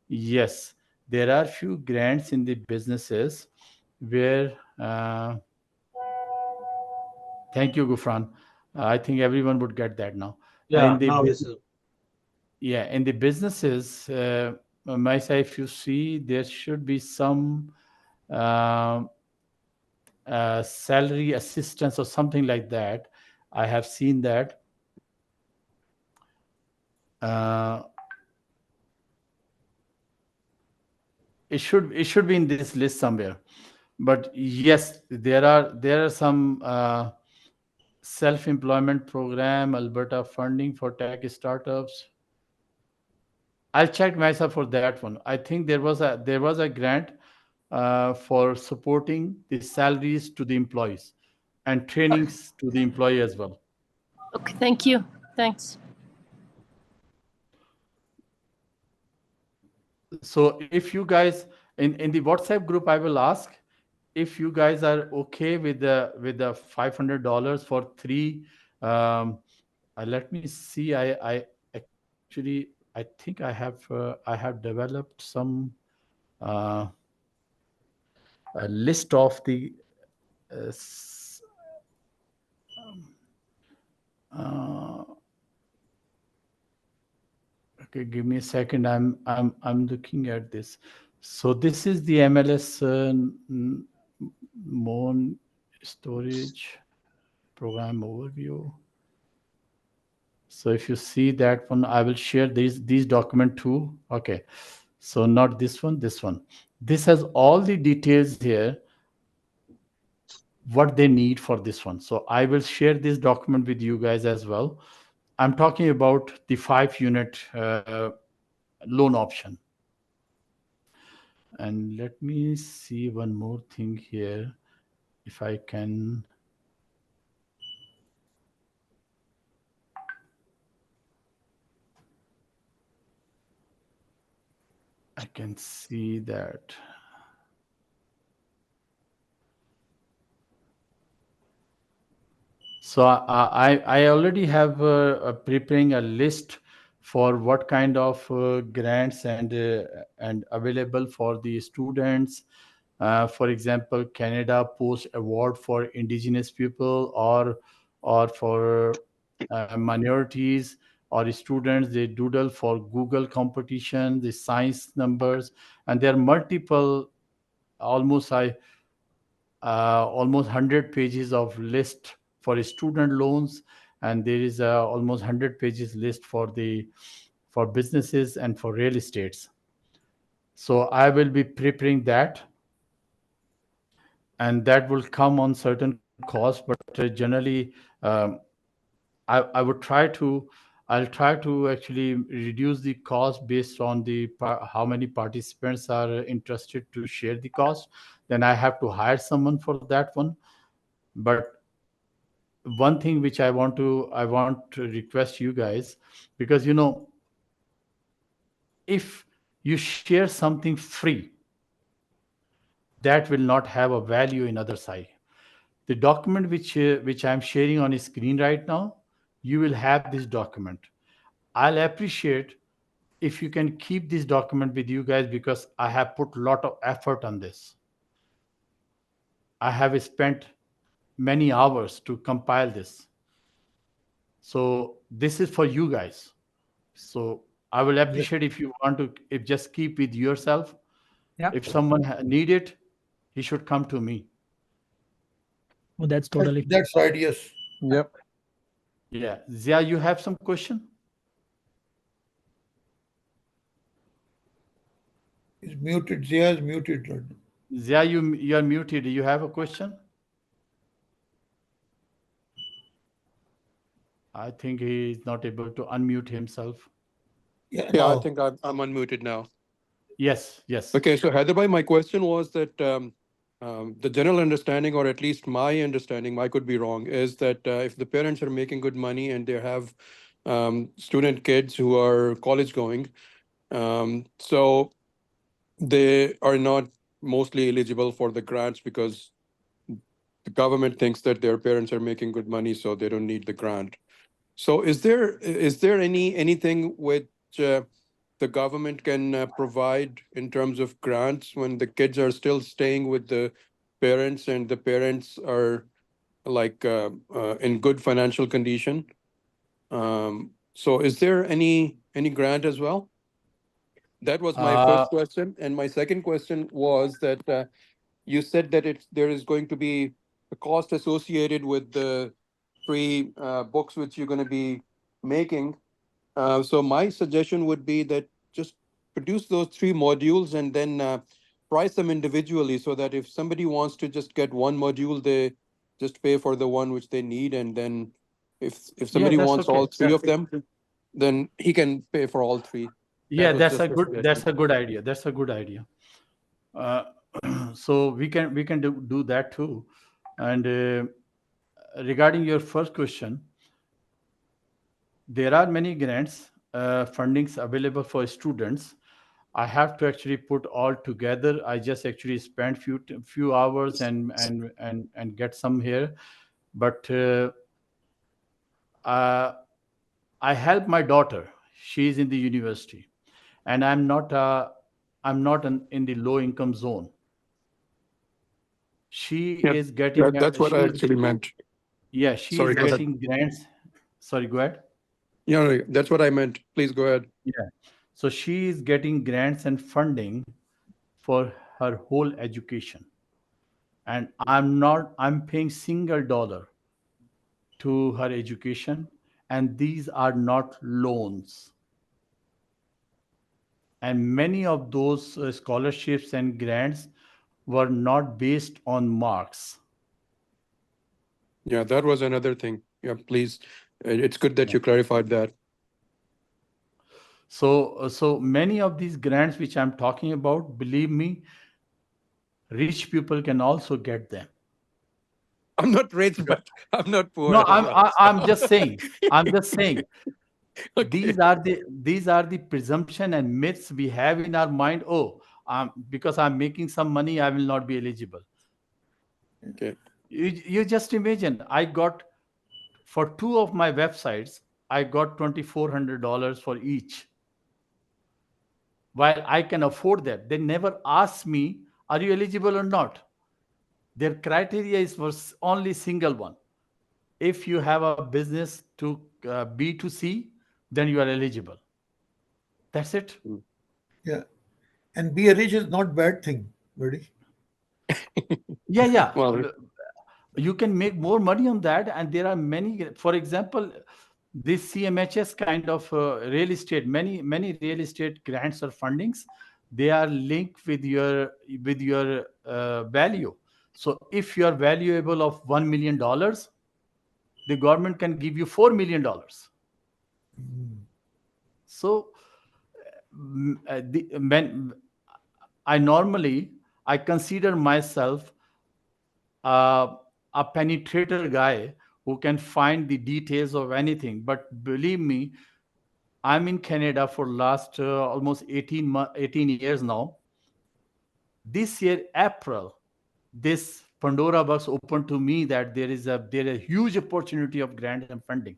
S2: Yes, there are few grants in the businesses where thank you, Gufran. I think everyone would get that now.
S11: Yeah,
S2: In the
S11: now
S2: bus-
S11: it's
S2: yeah, in the businesses, Maisa, if you see, there should be some uh, salary assistance or something like that. I have seen that. Uh, it should be in this list somewhere. But yes, there are some self-employment program, Alberta funding for tech startups. I'll check myself for that one. I think there was a grant for supporting the salaries to the employees and trainings to the employee as well.
S12: Okay, thank you. Thanks.
S2: So if you guys in the WhatsApp group, I will ask if you guys are okay with the $500 for three. Let me see. I actually I think I have developed some uh, a list of the uh, s- uh, okay, give me a second. I'm looking at this. So this is the MLS Mon storage program overview. So if you see that one, I will share these document too. Okay. So not this one, this one. This has all the details here, what they need for this one. So I will share this document with you guys as well. I'm talking about the 5-unit loan option. And let me see one more thing here, if I can. I can see that. So I already have preparing a list for what kind of grants and available for the students. For example, Canada Post Award for Indigenous people, or for minorities, or students they doodle for Google competition, the science numbers, and there are multiple. Almost I almost 100 pages of list for student loans, and there is almost 100 pages list for businesses and for real estates. So I will be preparing that, and that will come on certain cost, but generally I would try to I'll try to actually reduce the cost based on how many participants are interested to share the cost. Then I have to hire someone for that one. But one thing which I want to request you guys, because if you share something free, that will not have a value in other side. The document which I'm sharing on screen right now, you will have this document. I'll appreciate if you can keep this document with you guys, because I have put a lot of effort on this. I have spent many hours to compile this. So this is for you guys. So I will appreciate if you want to, if just keep with yourself.
S7: Yeah.
S2: If someone need it, he should come to me.
S7: Well, that's totally
S9: That's right. Yes.
S6: Yep.
S2: Yeah. Zia, you have some question?
S9: He's muted. Zia is muted right now.
S2: Zia, you are muted. You have a question? I think he is not able to unmute himself.
S9: Yeah,
S13: Yeah, I
S9: now.
S13: think I'm unmuted now.
S2: Yes, yes.
S13: Okay, so Hyderabad, my question was that the general understanding, or at least my understanding, I could be wrong, is that if the parents are making good money and they have student kids who are college going, so they are not mostly eligible for the grants because the government thinks that their parents are making good money, so they don't need the grant. So is there anything which the government can provide in terms of grants when the kids are still staying with the parents and the parents are like in good financial condition. So is there any grant as well? That was my first question. And my second question was that you said that there is going to be a cost associated with the three books which you're going to be making. So my suggestion would be that just produce those three modules and then price them individually, so that if somebody wants to just get one module, they just pay for the one which they need, and then if
S2: Yeah,
S13: somebody
S2: that's
S13: wants all
S2: okay.
S13: three of them, then he can pay for all three.
S2: Yeah,
S13: That was
S2: that's
S13: just
S2: a
S13: a
S2: good. That's
S13: suggestion.
S2: a good idea. That's a good idea. Uh, so we can do that too. And regarding your first question, there are many grants fundings available for students. I have to actually put all together. I just actually spent few hours and get some here, but uh, I help my daughter. She is in the university, and I'm not in the low income zone. She
S13: Yeah,
S2: is getting
S13: that's what I
S2: she's
S13: actually meant.
S2: yeah, she
S13: Sorry,
S2: is
S13: go ahead.
S2: getting grants. Sorry, go ahead.
S13: Yeah, no, that's what I meant. Please go ahead.
S2: Yeah. So she is getting grants and funding for her whole education. And I'm paying single dollar to her education. And these are not loans. And many of those scholarships and grants were not based on marks.
S13: Yeah, that was another thing. Yeah, please. It's good that you clarified that.
S2: So many of these grants which I'm talking about, believe me, rich people can also get them.
S13: I'm not rich, but I'm not poor
S2: No,
S13: as
S2: I'm
S13: well.
S2: I, I'm just saying. I'm just saying.
S13: Okay.
S2: These are the presumption and myths we have in our mind. Oh, because I'm making some money, I will not be eligible.
S13: Okay.
S2: You just imagine. I got for two of my websites, I got $2,400 for each. While I can afford that, they never ask me, "Are you eligible or not?" Their criteria is for only single one. If you have a business to B2C, then you are eligible. That's it.
S9: Yeah. And be a rich is not bad thing, buddy.
S2: Yeah.
S13: Well,
S2: You can make more money on that. And there are many, for example, this CMHS kind of real estate, many real estate grants or fundings, they are linked with your value. So if you are valuable of $1 million, the government can give you $4 million. So I consider myself a penetrator guy who can find the details of anything. But believe me, I'm in Canada for last almost 18 years now. This year, April, this Pandora box opened to me that there is a huge opportunity of grant and funding,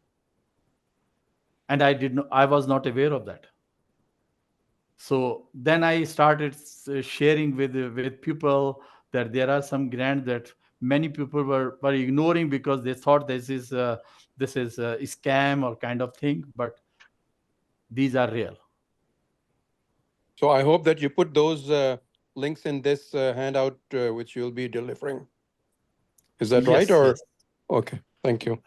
S2: and I was not aware of that. So then I started sharing with people that there are some grants that many people were ignoring because they thought this is a scam or kind of thing, but these are real.
S13: so I hope that you put those links in this handout which you'll be delivering. Is that right?
S2: Yes,
S13: Or
S2: yes.
S13: okay, thank you.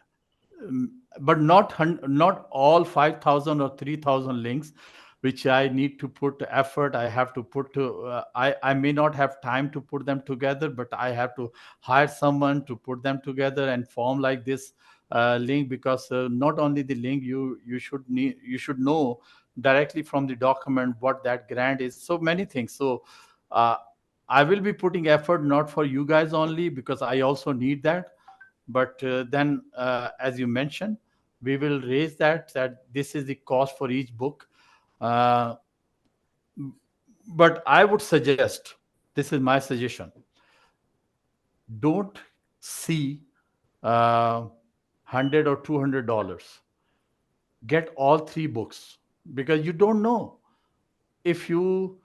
S2: But not all 5,000 or 3,000 links, which I need to put effort. I have to put to. I may not have time to put them together, but I have to hire someone to put them together and form like this link, because not only the link, you should know directly from the document what that grant is. So many things. So uh, I will be putting effort not for you guys only, because I also need that. But then as you mentioned, we will raise that this is the cost for each book. uh, but I would suggest, this is my suggestion, don't see 100 or $200. Get all three books, because you don't know if you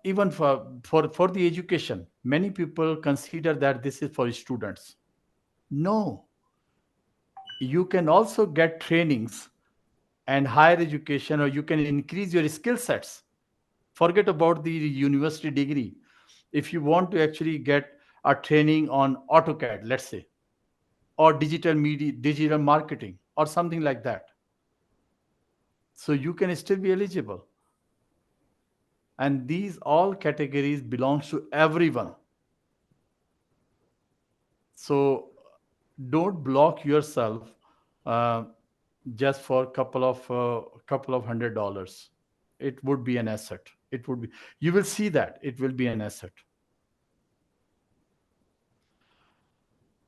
S2: even for the education, many people consider that this is for students. No, you can also get trainings and higher education, or you can increase your skill sets. Forget about the university degree. If you want to actually get a training on AutoCAD, let's say, or digital media, digital marketing, or something like that, so you can still be eligible. And these all categories belongs to everyone. So don't block yourself uh, just for couple of $100. It would be an asset. It would be, you will see that it will be an asset.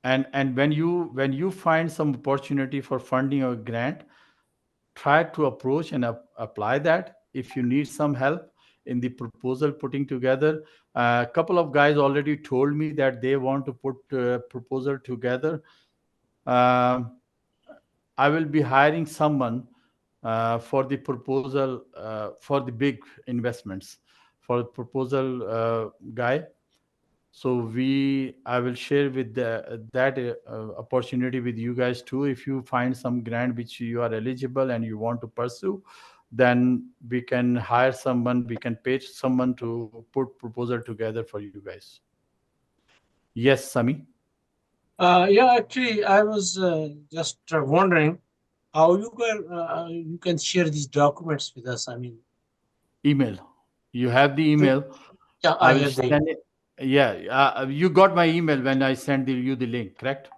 S2: And when you find some opportunity for funding or grant, try to approach and apply that. If you need some help in the proposal putting together, a couple of guys already told me that they want to put proposal together. um, I will be hiring someone for the proposal for the big investments, for the proposal guy. So I will share with that opportunity with you guys too. If you find some grant which you are eligible and you want to pursue, then we can hire someone, we can pay someone to put proposal together for you guys. Yes, Sami.
S11: Yeah, actually, I was just wondering how you can share these documents with us. I mean,
S2: Email. You have the email.
S11: yeah,
S2: I
S11: I
S2: will
S11: have the.
S2: send it. Yeah, you got my email when I sent you the link, correct?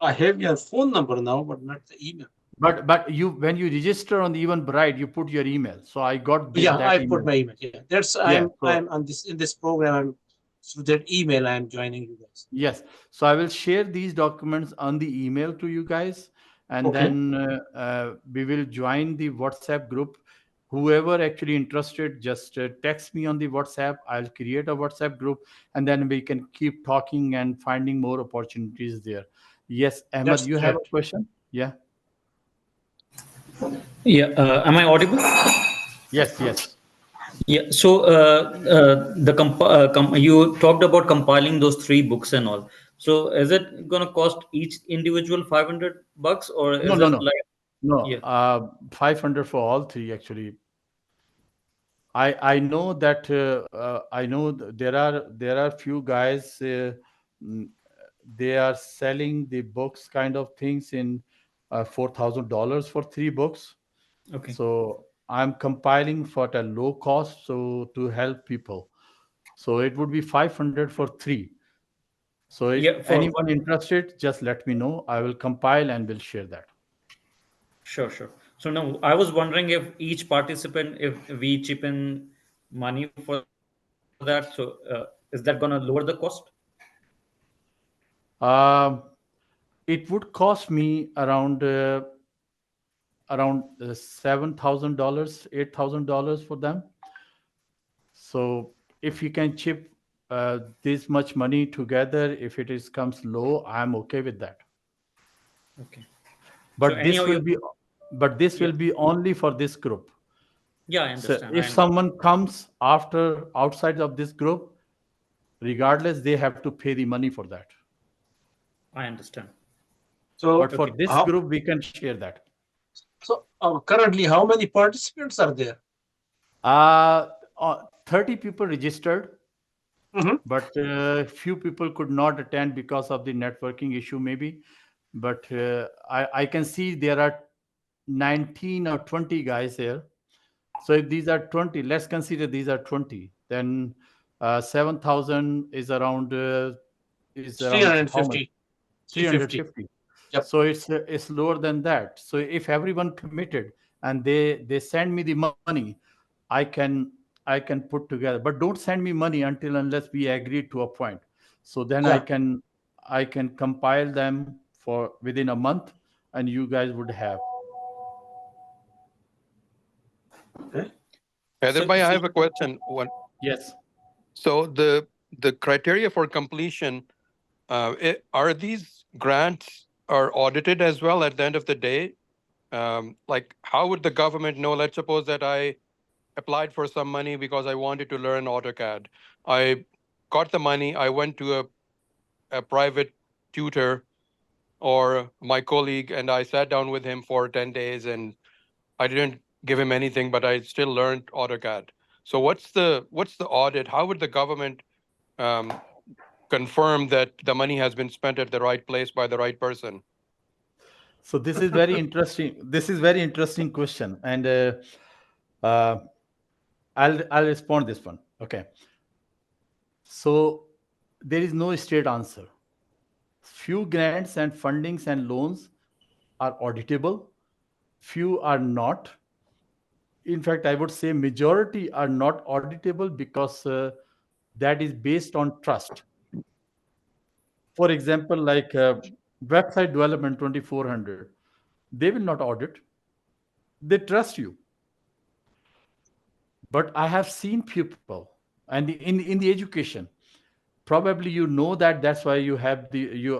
S11: I have your phone number now, but not the email.
S2: But you, when you register on the Eventbrite, you put your email. So I got
S11: Yeah,
S2: that
S11: I put
S2: email.
S11: my email. Yeah, that's
S2: Yeah. So
S11: I'm on this in this program. I'm through that email. I'm joining you guys.
S2: yes. So I will share these documents on the email to you guys, and
S11: Okay.
S2: then we will join the WhatsApp group. Whoever actually interested, just text me on the WhatsApp. I'll create a WhatsApp group, and then we can keep talking and finding more opportunities there. Yes, Ahmed,
S11: That's
S2: you have
S11: great.
S2: a question? Yeah.
S14: Yeah, am I audible?
S2: Yes, yes.
S14: Yeah, so you talked about compiling those three books and all. So is it gonna cost each individual $500, or
S2: No,
S14: is
S2: no,
S14: it
S2: no,
S14: like,
S2: no.
S14: yeah,
S2: 500 for all three actually. I know that I know there are few guys mm, they are selling the books kind of things in $4,000 for three books.
S14: okay,
S2: So I'm compiling for a low cost, so to help people. So it would be 500 for three. So if
S14: yeah, for
S2: anyone interested, just let me know. I will compile and will share that.
S14: sure, sure. So now I was wondering if each participant, if we chip in money for that, so is that gonna lower the cost?
S2: Um, it would cost me around $7,000, $8,000 for them. So if you can chip this much money together, if it is comes low, I'm okay with that.
S14: Okay. So
S2: But
S14: anyhow, you,
S2: this
S14: yeah,
S2: will be only for this group.
S14: yeah, I
S2: So
S14: understand.
S2: if someone comes after outside of this group, regardless, they have to pay the money for that.
S14: I understand.
S11: So
S2: But for this
S11: how?
S2: group, we can share that.
S11: So currently, how many participants are there?
S2: Uh, 30 people registered,
S11: Mm-hmm.
S2: but few people could not attend because of the networking issue, maybe. But I can see there are 19 or 20 guys here. So if these are 20, let's consider these are 20, then 7,000 is around how much?
S11: 350. 350.
S2: 350.
S11: Yep.
S2: So it's lower than that. So if everyone committed and they send me the money, I can I can put together. But don't send me money until unless we agree to a point. So then
S11: Yeah.
S2: I can compile them for within a month, and you guys would have.
S11: Okay.
S13: Heather,
S14: So
S13: I
S14: if
S13: have
S14: we,
S13: a question. One,
S2: Yes.
S13: so the criteria for completion, are these grants are audited as well at the end of the day? Like, how would the government know? Let's suppose that I applied for some money because I wanted to learn AutoCAD. I got the money, I went to a private tutor or my colleague, and I sat down with him for 10 days, and I didn't give him anything, but I still learned AutoCAD. So what's the audit? How would the government confirm that the money has been spent at the right place by the right person?
S2: So this is very interesting. This is very interesting question, and uh, I'll respond this one. Okay. So there is no straight answer. Few grants and fundings and loans are auditable. Few are not. In fact, I would say majority are not auditable because that is based on trust. For example, like website development 2400, they will not audit. They trust you. But I have seen people, and in the education, probably you know that that's why you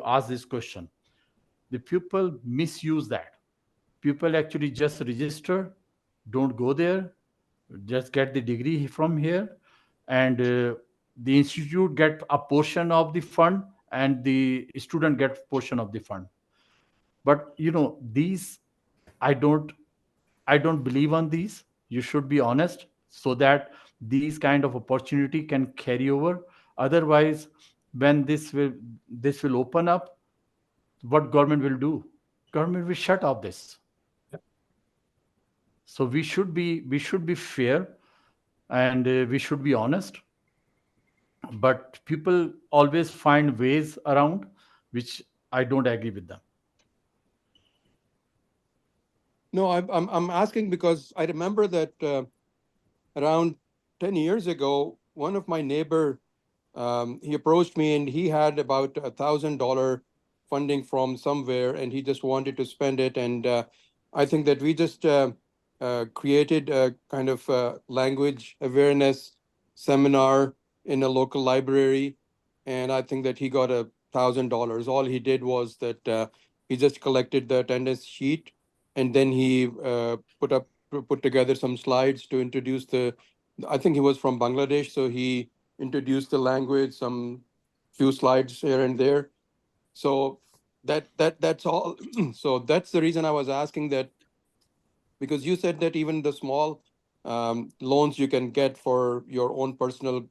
S2: ask this question. The people misuse that. People actually just register, don't go there, just get the degree from here, and the institute get a portion of the fund and the student get portion of the fund. But these, i don't I don't believe on these. You should be honest so that these kind of opportunity can carry over. Otherwise, when this will open up, what government will do? Government will shut off this. So we should be fair, and we should be honest. But people always find ways around, which I don't agree with them.
S13: No, I'm asking because I remember that around 10 years ago, one of my neighbor, he approached me and he had about $1,000 funding from somewhere, and he just wanted to spend it. And I think that we just created a kind of language awareness seminar in a local library, and I think that he got $1,000. All he did was that he just collected the attendance sheet, and then he put together some slides to introduce the. I think he was from Bangladesh, so he introduced the language, some few slides here and there. So that's all. So that's the reason I was asking that, because you said that even the small loans you can get for your own personal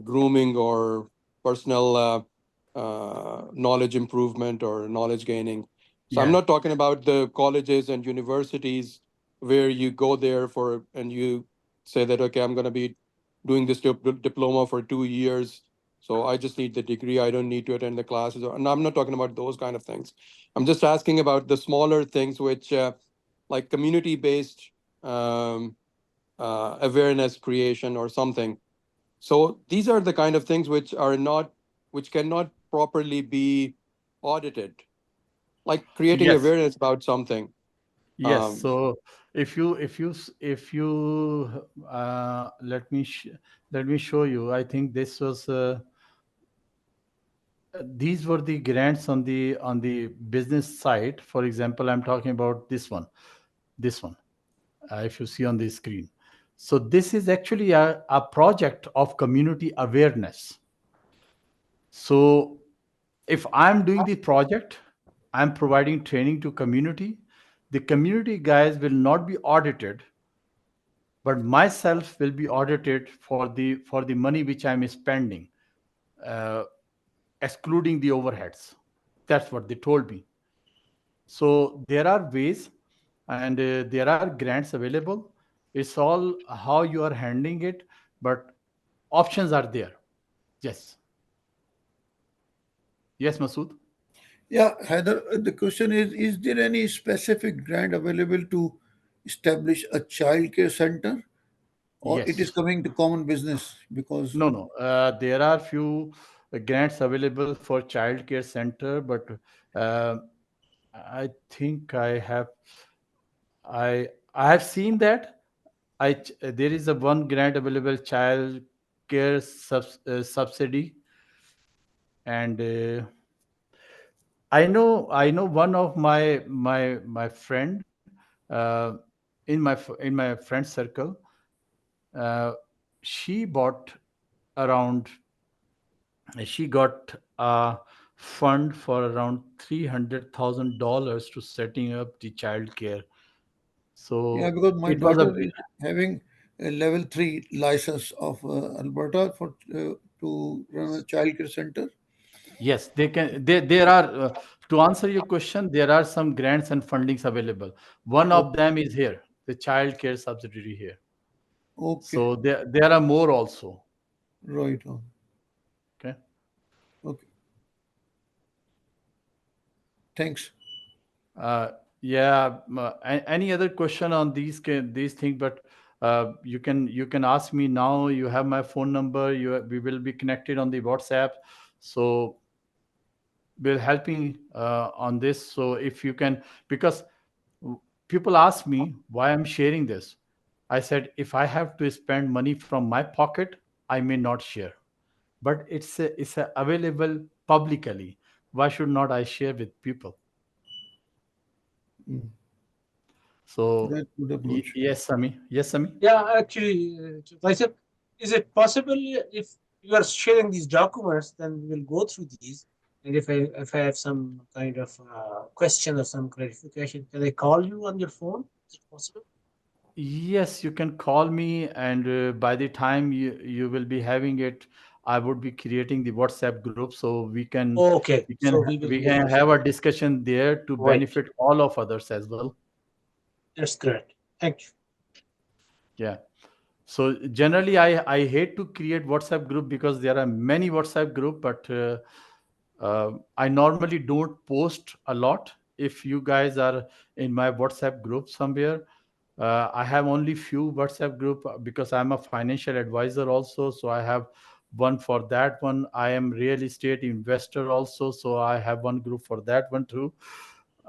S13: grooming or personal knowledge improvement or knowledge gaining. So I'm
S2: Yeah.
S13: not talking about the colleges and universities where you go there and you say that, okay, I'm going to be doing this diploma for 2 years. So I just need the degree. I don't need to attend the classes. And I'm not talking about those kind of things. I'm just asking about the smaller things, which like community-based awareness creation or something. So these are the kind of things which cannot properly be audited, like creating
S2: Yes.
S13: awareness about something.
S2: Yes. So if you let me show you. I think this was these were the grants on the business side. For example, I'm talking about this one. If you see on the screen. So this is actually a project of community awareness. So if I'm doing the project, I'm providing training to community. The community guys will not be audited, but myself will be audited for the money which I'm spending, uh, excluding the overheads. That's what they told me. So there are ways, and there are grants available. It's all how you are handling it, but options are there. Yes. Yes, Masood.
S9: Yeah, Heather, the question is there any specific grant available to establish a childcare center, or it is
S2: Yes.
S9: coming to common business? Because
S2: No, no. There are few grants available for child care center, but uh, I think I have seen that. There is a one grant available, child care subsidy, and I know one of my friend, in my friend circle. Uh, she bought around, she got a fund for around $300,000 to setting up the child care.
S9: Yeah,
S2: So
S9: because my
S2: it was a
S9: daughter is having a level 3 license of Alberta for to run a childcare center.
S2: yes, they can. There are to answer your question, there are some grants and fundings available. One of
S9: Okay.
S2: them is here, the child care subsidiary here.
S9: Okay.
S2: So there are more also.
S9: Right on.
S2: Okay.
S9: Okay. Thanks.
S2: Uh, yeah. Any other question on these things? But you can ask me now. You have my phone number. We will be connected on the WhatsApp. So will helping on this. So if you can, because people ask me why I'm sharing this. I said if I have to spend money from my pocket, I may not share. But it's available publicly. Why should not I share with people?
S9: Mm.
S2: So
S9: That's good approach.
S2: yes, Sami. Yes, Sami.
S11: Yeah, actually, Faisal, is it possible if you are sharing these documents, then we will go through these, and if I have some kind of question or some clarification, can I call you on your phone? Is it possible?
S2: Yes, you can call me, and by the time you will be having it, I would be creating the WhatsApp group, so
S11: Okay,
S2: we can
S11: so we will
S2: we
S11: go
S2: can
S11: through.
S2: have a discussion there to
S11: Right,
S2: benefit all of others as well.
S11: that's correct. Thank you.
S2: Yeah. So generally, I hate to create WhatsApp group because there are many WhatsApp group, but I normally don't post a lot. If you guys are in my WhatsApp group somewhere, I have only few WhatsApp group because I'm a financial advisor also. So I have one for that one. I am real estate investor also, so I have one group for that one too.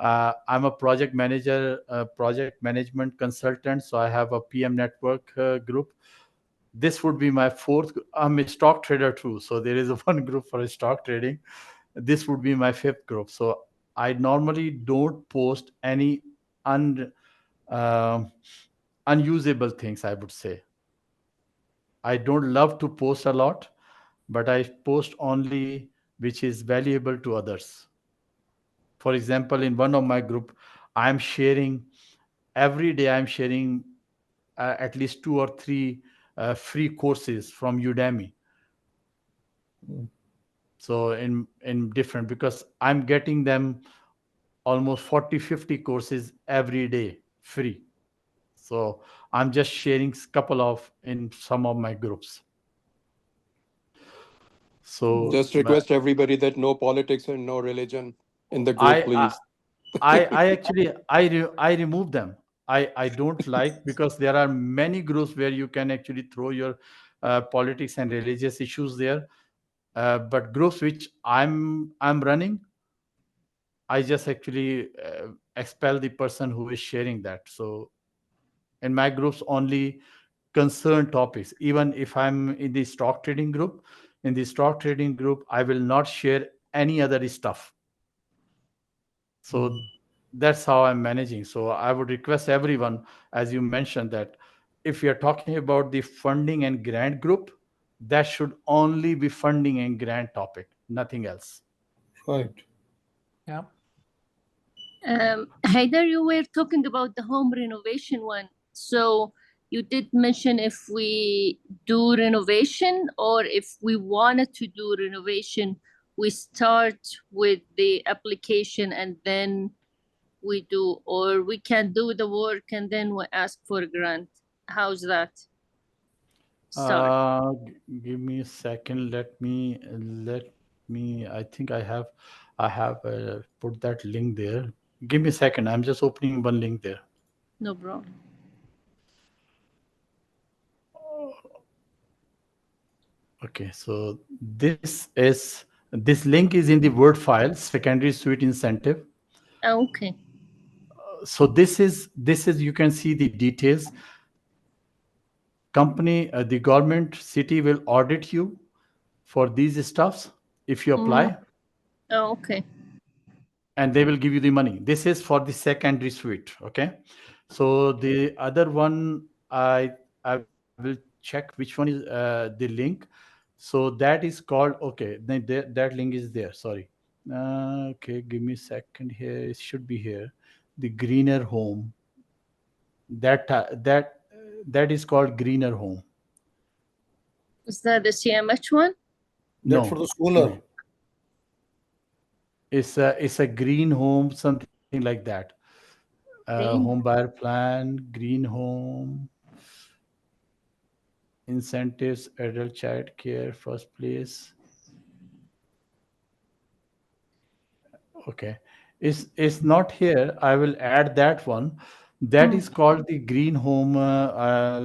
S2: I'm a project manager, project management consultant, so I have a PM network group. This would be my fourth. I'm a stock trader too, so there is a one group for stock trading. This would be my fifth group. So I normally don't post any un um unusable things, I would say. I don't love to post a lot, but I post only which is valuable to others. For example, in one of my group, I'm sharing every day. I'm sharing at least two or three free courses from Udemy.
S9: Mm.
S2: So in different, because I'm getting them almost 40-50 courses every day free. So I'm just sharing couple of in some of my groups. So
S13: Just request everybody that no politics and no religion in the group,
S2: I
S13: please.
S2: I actually I remove them. I don't like, because there are many groups where you can actually throw your politics and religious issues there. But groups which I'm running, I just actually expel the person who is sharing that. So in my groups only concern topics. Even if I'm in the stock trading group, I will not share any other stuff. So that's how I'm managing. So I would request everyone, as you mentioned, that if you're talking about the funding and grant group, that should only be funding and grant topic, nothing else.
S9: Right.
S7: Yeah.
S12: Haider, you were talking about the home renovation one. So you did mention if we do renovation, or if we wanted to do renovation, we start with the application and then we do, or we can do the work and then we ask for a grant. How's that? Start.
S2: Give me a second. Let me. I think I have put that link there. Give me a second. I'm just opening one link there.
S12: No problem.
S2: Okay, so this link is in the Word file, secondary suite incentive.
S12: Okay.
S2: So this is you can see the details. Company, the government, city will audit you for these stuffs if you apply,
S12: Okay.
S2: and they will give you the money. This is for the secondary suite. Okay, so the other one, I will check which one is the link. So that is called, okay, then that link is there. Sorry. Okay, give me a second here. It should be here. The greener home. That is called greener home.
S12: Is that the CMH one?
S9: That for
S2: No,
S9: the solar.
S2: no. It's a green home, something like that. Home
S12: Green.
S2: buyer plan, green home, incentives, adult child care, first place. Okay, it's not here. I will add that one. That is called the green home.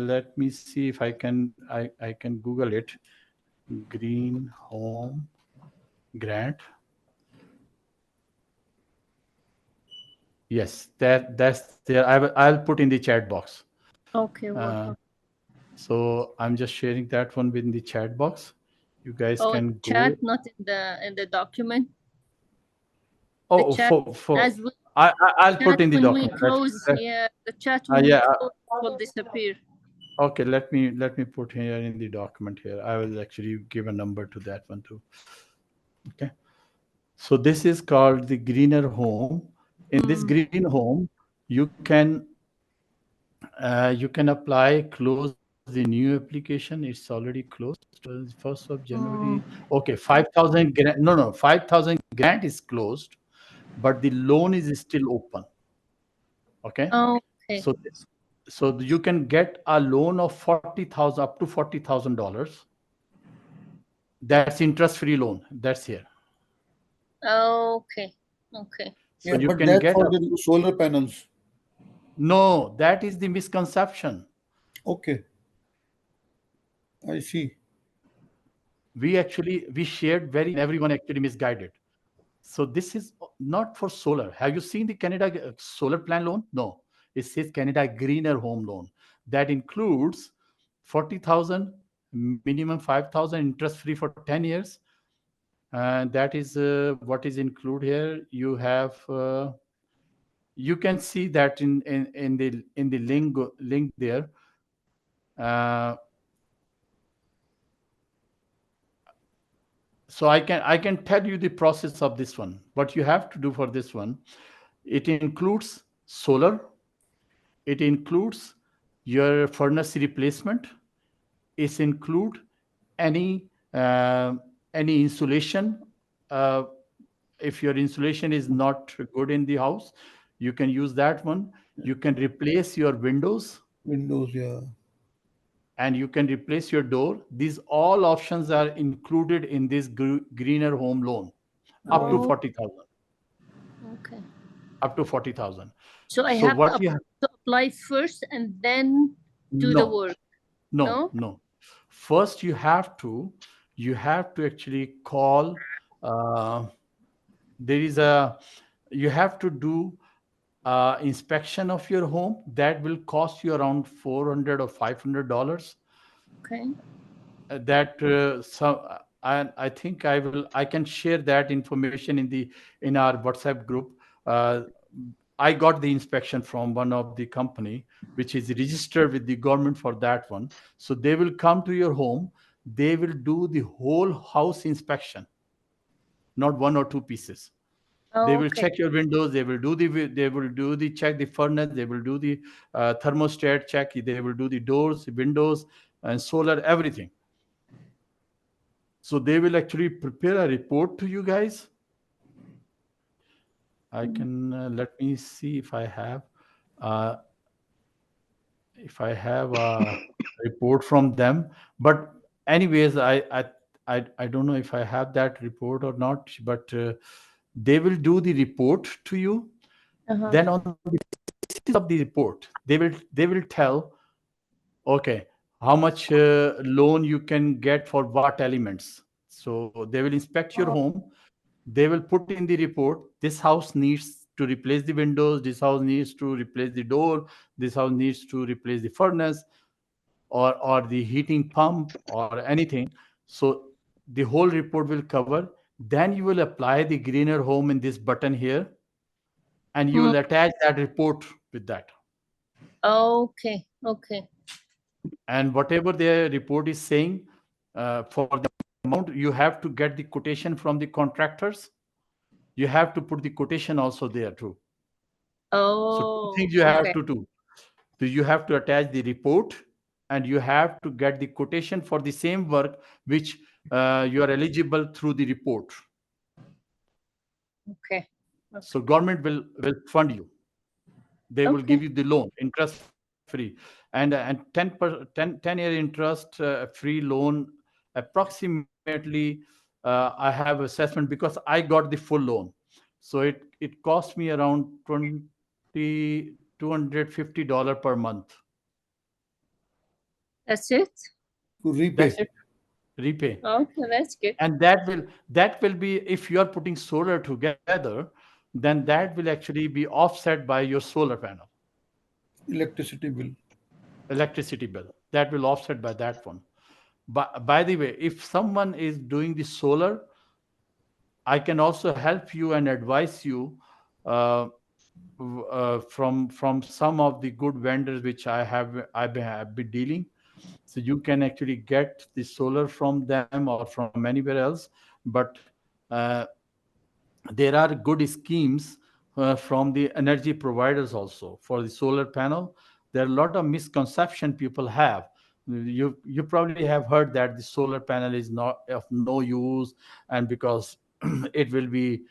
S2: Let me see if I can Google it. Green home grant. Yes, that's there. I'll put in the chat box.
S12: Okay,
S2: Uh,
S12: welcome.
S2: so I'm just sharing that one within the chat box. You guys
S12: Oh,
S2: can
S12: chat,
S2: go.
S12: not in the document.
S2: Oh,
S12: The chat
S2: for
S12: as we
S2: I'll
S12: chat
S2: put in the
S12: when we
S2: document.
S12: close. Yeah, the chat when we
S2: Yeah.
S12: close will disappear.
S2: Okay, let me put here in the document here. I will actually give a number to that one too. Okay. So this is called the greener home. In this green home, you can apply, close the new application. It's already closed. 1st of January. Okay, 5,000 grant. No, 5,000 grant is closed, but the loan is still open. Okay.
S12: Okay.
S2: So you can get a loan of 40,000 up to $40,000. That's interest-free loan. That's here.
S12: Okay. Okay.
S2: So
S9: Yeah,
S2: you
S9: but
S2: can
S9: that's
S2: get
S9: for
S2: a,
S9: the solar panels.
S2: no, that is the misconception.
S9: Okay, I see.
S2: We shared very everyone actually misguided. So this is not for solar. Have you seen the Canada solar plan loan? No, it says Canada greener home loan. That includes 40,000, minimum 5,000, interest free for 10 years. And that is what is included here. You have you can see that in the link there. Uh, so I can tell you the process of this one. What you have to do for this one, it includes solar, it includes your furnace replacement, it include any uh, any insulation. uh, if your insulation is not good in the house, you can use that one. You can replace your windows,
S9: Windows, yeah.
S2: and you can replace your door. These all options are included in this greener home loan, up to
S12: Oh,
S2: 40,000.
S12: okay.
S2: Up to 40,000.
S12: So I
S2: So
S12: have
S2: what you have,
S12: to apply first and then do the
S2: no,
S12: work.
S2: no,
S12: No?
S2: no. First, you have to actually call. There is a You have to do inspection of your home. That will cost you around $400 or $500.
S12: Okay.
S2: That I think I can share that information in our WhatsApp group. Uh, I got the inspection from one of the company which is registered with the government for that one. So they will come to your home. They will do the whole house inspection, not one or two pieces. They
S12: Oh,
S2: will
S12: okay.
S2: check your windows. They will do the check the furnace. They will do the thermostat check. They will do the doors, windows, and solar, everything. So they will actually prepare a report to you guys. I can let me see uh, if I have a report from them. But anyways, I don't know if I have that report or not. But they will do the report to you.
S12: Uh-huh.
S2: Then on the basis of the report, they will tell, okay, how much loan you can get for what elements. So they will inspect your home. They will put in the report, this house needs to replace the windows, this house needs to replace the door, this house needs to replace the furnace, or the heating pump or anything. So the whole report will cover. Then you will apply the greener home in this button here, and you will attach that report with that.
S12: Okay. Okay.
S2: And whatever their report is saying, for amount, you have to get the quotation from the contractors. You have to put the quotation also there too. So two
S12: Oh,
S2: things you have
S12: okay.
S2: to do. So you have to attach the report, and you have to get the quotation for the same work which you are eligible through the report.
S12: Okay.
S2: So government will fund you. They will give
S12: Okay.
S2: you the loan interest free, and 10 year interest free loan approximately. I have assessment because I got the full loan, so it cost me around 20 $250 per month.
S12: That's it?
S9: To
S2: That's
S9: repay.
S2: it. Repay.
S12: Okay, that's good.
S2: And that will be, if you are putting solar together, then that will actually be offset by your solar panel
S9: Electricity bill.
S2: electricity bill. That will offset by that one. But by the way, if someone is doing the solar, I can also help you and advise you uh, from some of the good vendors which have been dealing. So you can actually get the solar from them or from anywhere else. But uh, there are good schemes from the energy providers also for the solar panel. There are a lot of misconception people have. You probably have heard that the solar panel is not of no use, and because it will be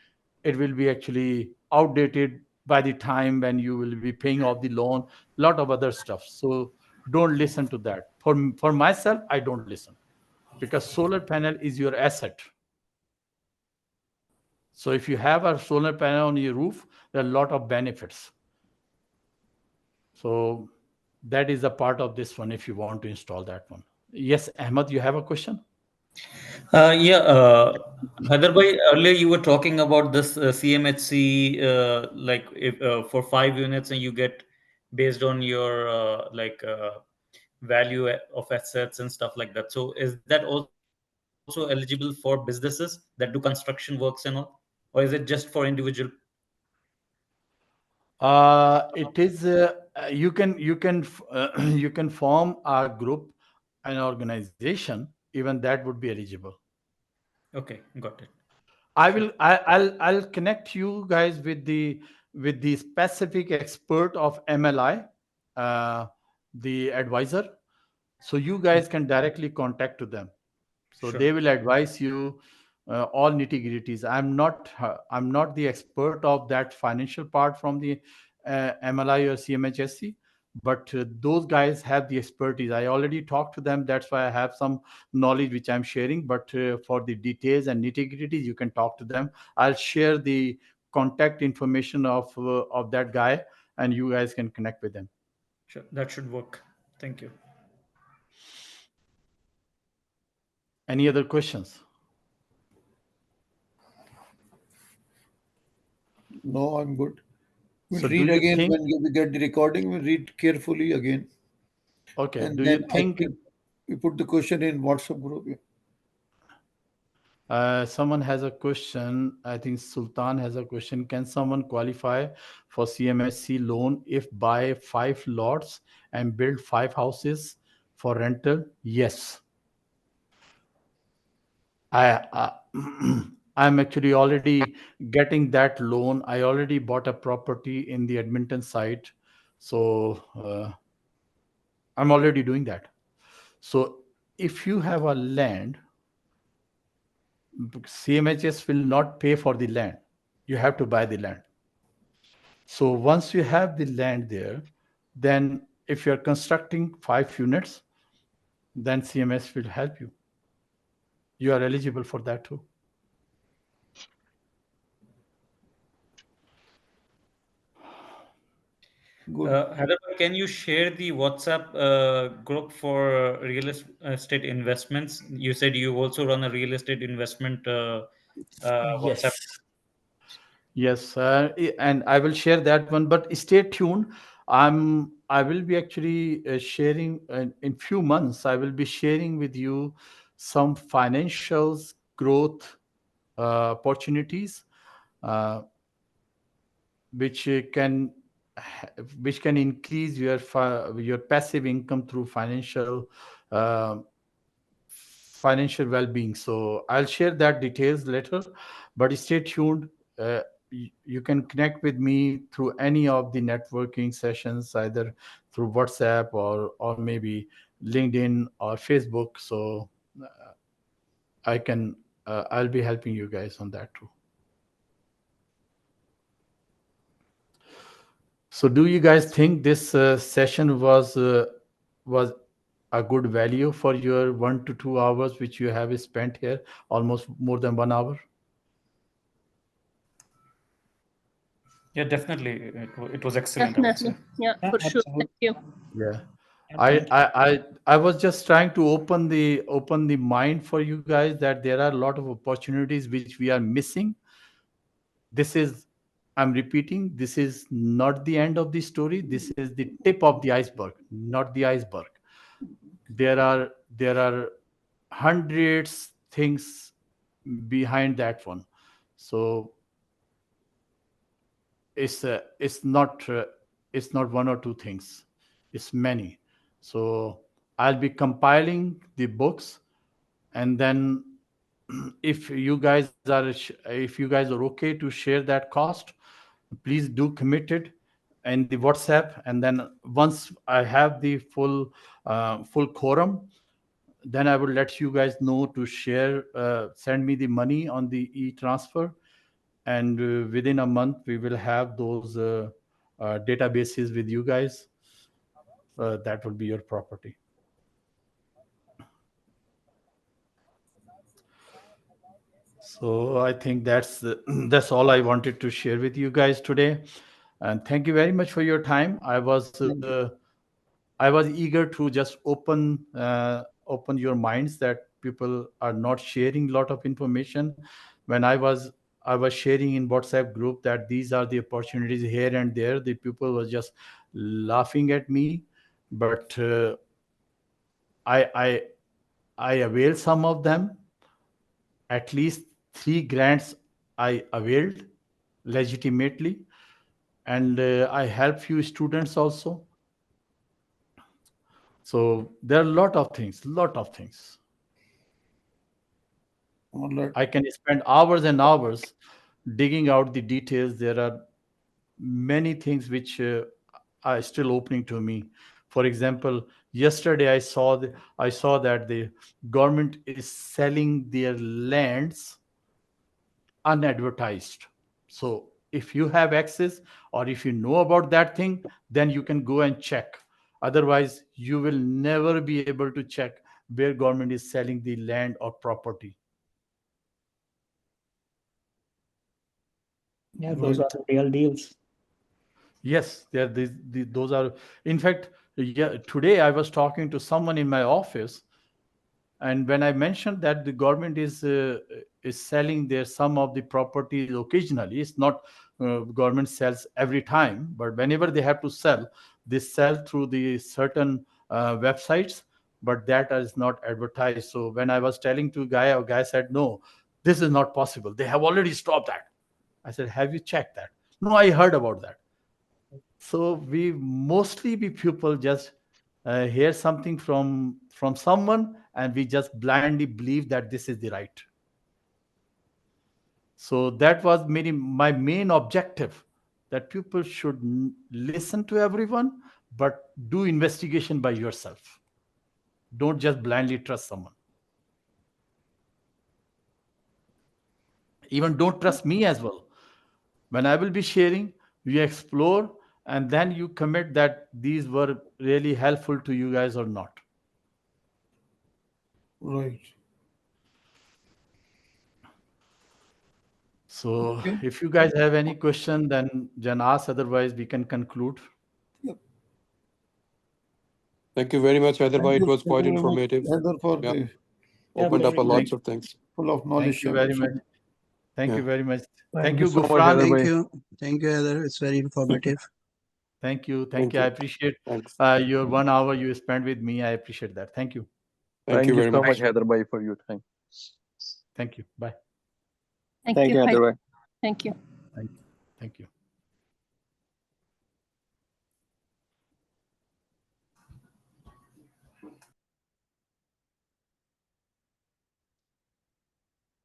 S2: actually outdated by the time when you will be paying off the loan. Lot of other stuff. So don't listen to that. For myself, I don't listen, because solar panel is your asset. So if you have a solar panel on your roof, there are a lot of benefits. So that is a part of this one if you want to install that one. Yes, Ahmad, you have a question?
S14: Yeah, Haider bhai, earlier you were talking about this CMHC, like if, for 5 units, and you get based on your value of assets and stuff like that. So is that also eligible for businesses that do construction works and all, or is it just for individual?
S2: It is you can form a group, an organization, even that would be eligible.
S14: Okay, got it.
S2: I'll connect you guys with the specific expert of MLI, uh, the advisor, so you guys can directly contact to them. So
S14: Sure.
S2: they will advise you all nitty gritties. I'm not the expert of that financial part from the MLI or CMHSC, but those guys have the expertise. I already talked to them. That's why I have some knowledge which I'm sharing. But for the details and nitty gritties, you can talk to them. I'll share the contact information of that guy, and you guys can connect with them.
S14: Sure, that should work. Thank you.
S2: Any other questions?
S9: No, I'm good. We'll
S2: So do
S9: read
S2: you
S9: again
S2: think?
S9: when we get the recording. We'll read carefully again.
S2: Okay.
S9: And
S2: Do you
S9: then I
S2: think?
S9: think we put the question in WhatsApp group. Yeah.
S2: Someone has a question. I think Sultan has a question. Can someone qualify for CMSC loan if buy 5 lots and build 5 houses for rental? Yes. I I'm actually already getting that loan. I already bought a property in the Edmonton site, so I'm already doing that. So if you have a land, CMHS will not pay for the land. You have to buy the land. So once you have the land there, then if you're constructing 5 units, then CMS will help you. You are eligible for that too.
S9: Good.
S14: Heather, can you share the WhatsApp group for real estate investments? You said you also run a real estate investment WhatsApp.
S2: Yes. Yes, and I will share that one. But stay tuned. I will be actually sharing in few months. I will be sharing with you some financials growth opportunities, uh, which which can increase your passive income through financial uh, financial well-being. So I'll share that details later, but stay tuned. You can connect with me through any of the networking sessions, either through WhatsApp or maybe LinkedIn or Facebook. So I'll be helping you guys on that too. So do you guys think this session was a good value for your 1 to 2 hours which you have spent here, almost more than 1 hour?
S14: Yeah, definitely. It was excellent, I would say.
S12: Definitely. Yeah, for sure. Thank you.
S2: Yeah.
S7: Thank you.
S2: I was just trying to open the mind for you guys that there are a lot of opportunities which we are missing. This is, I'm repeating, this is not the end of the story. This is the tip of the iceberg, not the iceberg. There are hundreds things behind that one. So it's not one or two things. It's many. So I'll be compiling the books, and then if you guys are okay to share that cost, please do commit it in the WhatsApp. And then once I have the full quorum, then I will let you guys know to share, send me the money on the e-transfer, and within a month we will have those databases with you guys. That will be your property. So I think that's all I wanted to share with you guys today. And thank you very much for your time. I was eager to just open your minds that people are not sharing a lot of information. When I was sharing in WhatsApp group that these are the opportunities here and there, the people were just laughing at me. But I availed some of them. At least 3 grants I availed legitimately, and I helped few students also. So there are a lot of things.
S9: All right.
S2: I can spend hours and hours digging out the details. There are many things which are still opening to me. For example, yesterday I saw that the government is selling their lands unadvertised. So if you have access or if you know about that thing, then you can go and check. Otherwise, you will never be able to check where government is selling the land or property.
S7: Yeah, those are the real deals.
S2: Yes, those are. In fact, yeah, today I was talking to someone in my office, and when I mentioned that the government is selling their some of the properties occasionally, it's not government sells every time, but whenever they have to sell, they sell through the certain websites, but that is not advertised. So when I was telling to a guy said, no, this is not possible. They have already stopped that. I said, have you checked that? No, I heard about that. So we people just hear something from someone, and we just blindly believe that this is the right. So that was my main objective, that people should listen to everyone, but do investigation by yourself. Don't just blindly trust someone. Even don't trust me as well. When I will be sharing, you explore, and then you commit that these were really helpful to you guys or not.
S9: Right.
S2: So if you guys have any question, then ask. Otherwise, we can conclude.
S9: Yep.
S13: Thank you very much, Heather. It was
S9: Thank
S13: quite
S9: you very much,
S13: informative.
S9: Heather, for
S13: Yeah.
S9: the
S13: Opened up a lots of things.
S9: full of knowledge.
S2: Thank you very much. Thank
S13: Yeah.
S2: you very much.
S3: Thank you so much,
S2: Gufran.
S3: Heather.
S15: Thank you, Heather. It's very informative.
S2: Thank you.
S13: Thank
S2: I
S13: you.
S2: appreciate
S13: Thanks.
S2: your 1 hour you spent with me. I appreciate that. Thank you.
S13: Thank you very
S6: so
S13: much.
S6: much, Heather, for your time.
S2: Thank you. Bye.
S12: Thank you.
S10: Heather.
S12: Thank you.
S2: Thank you.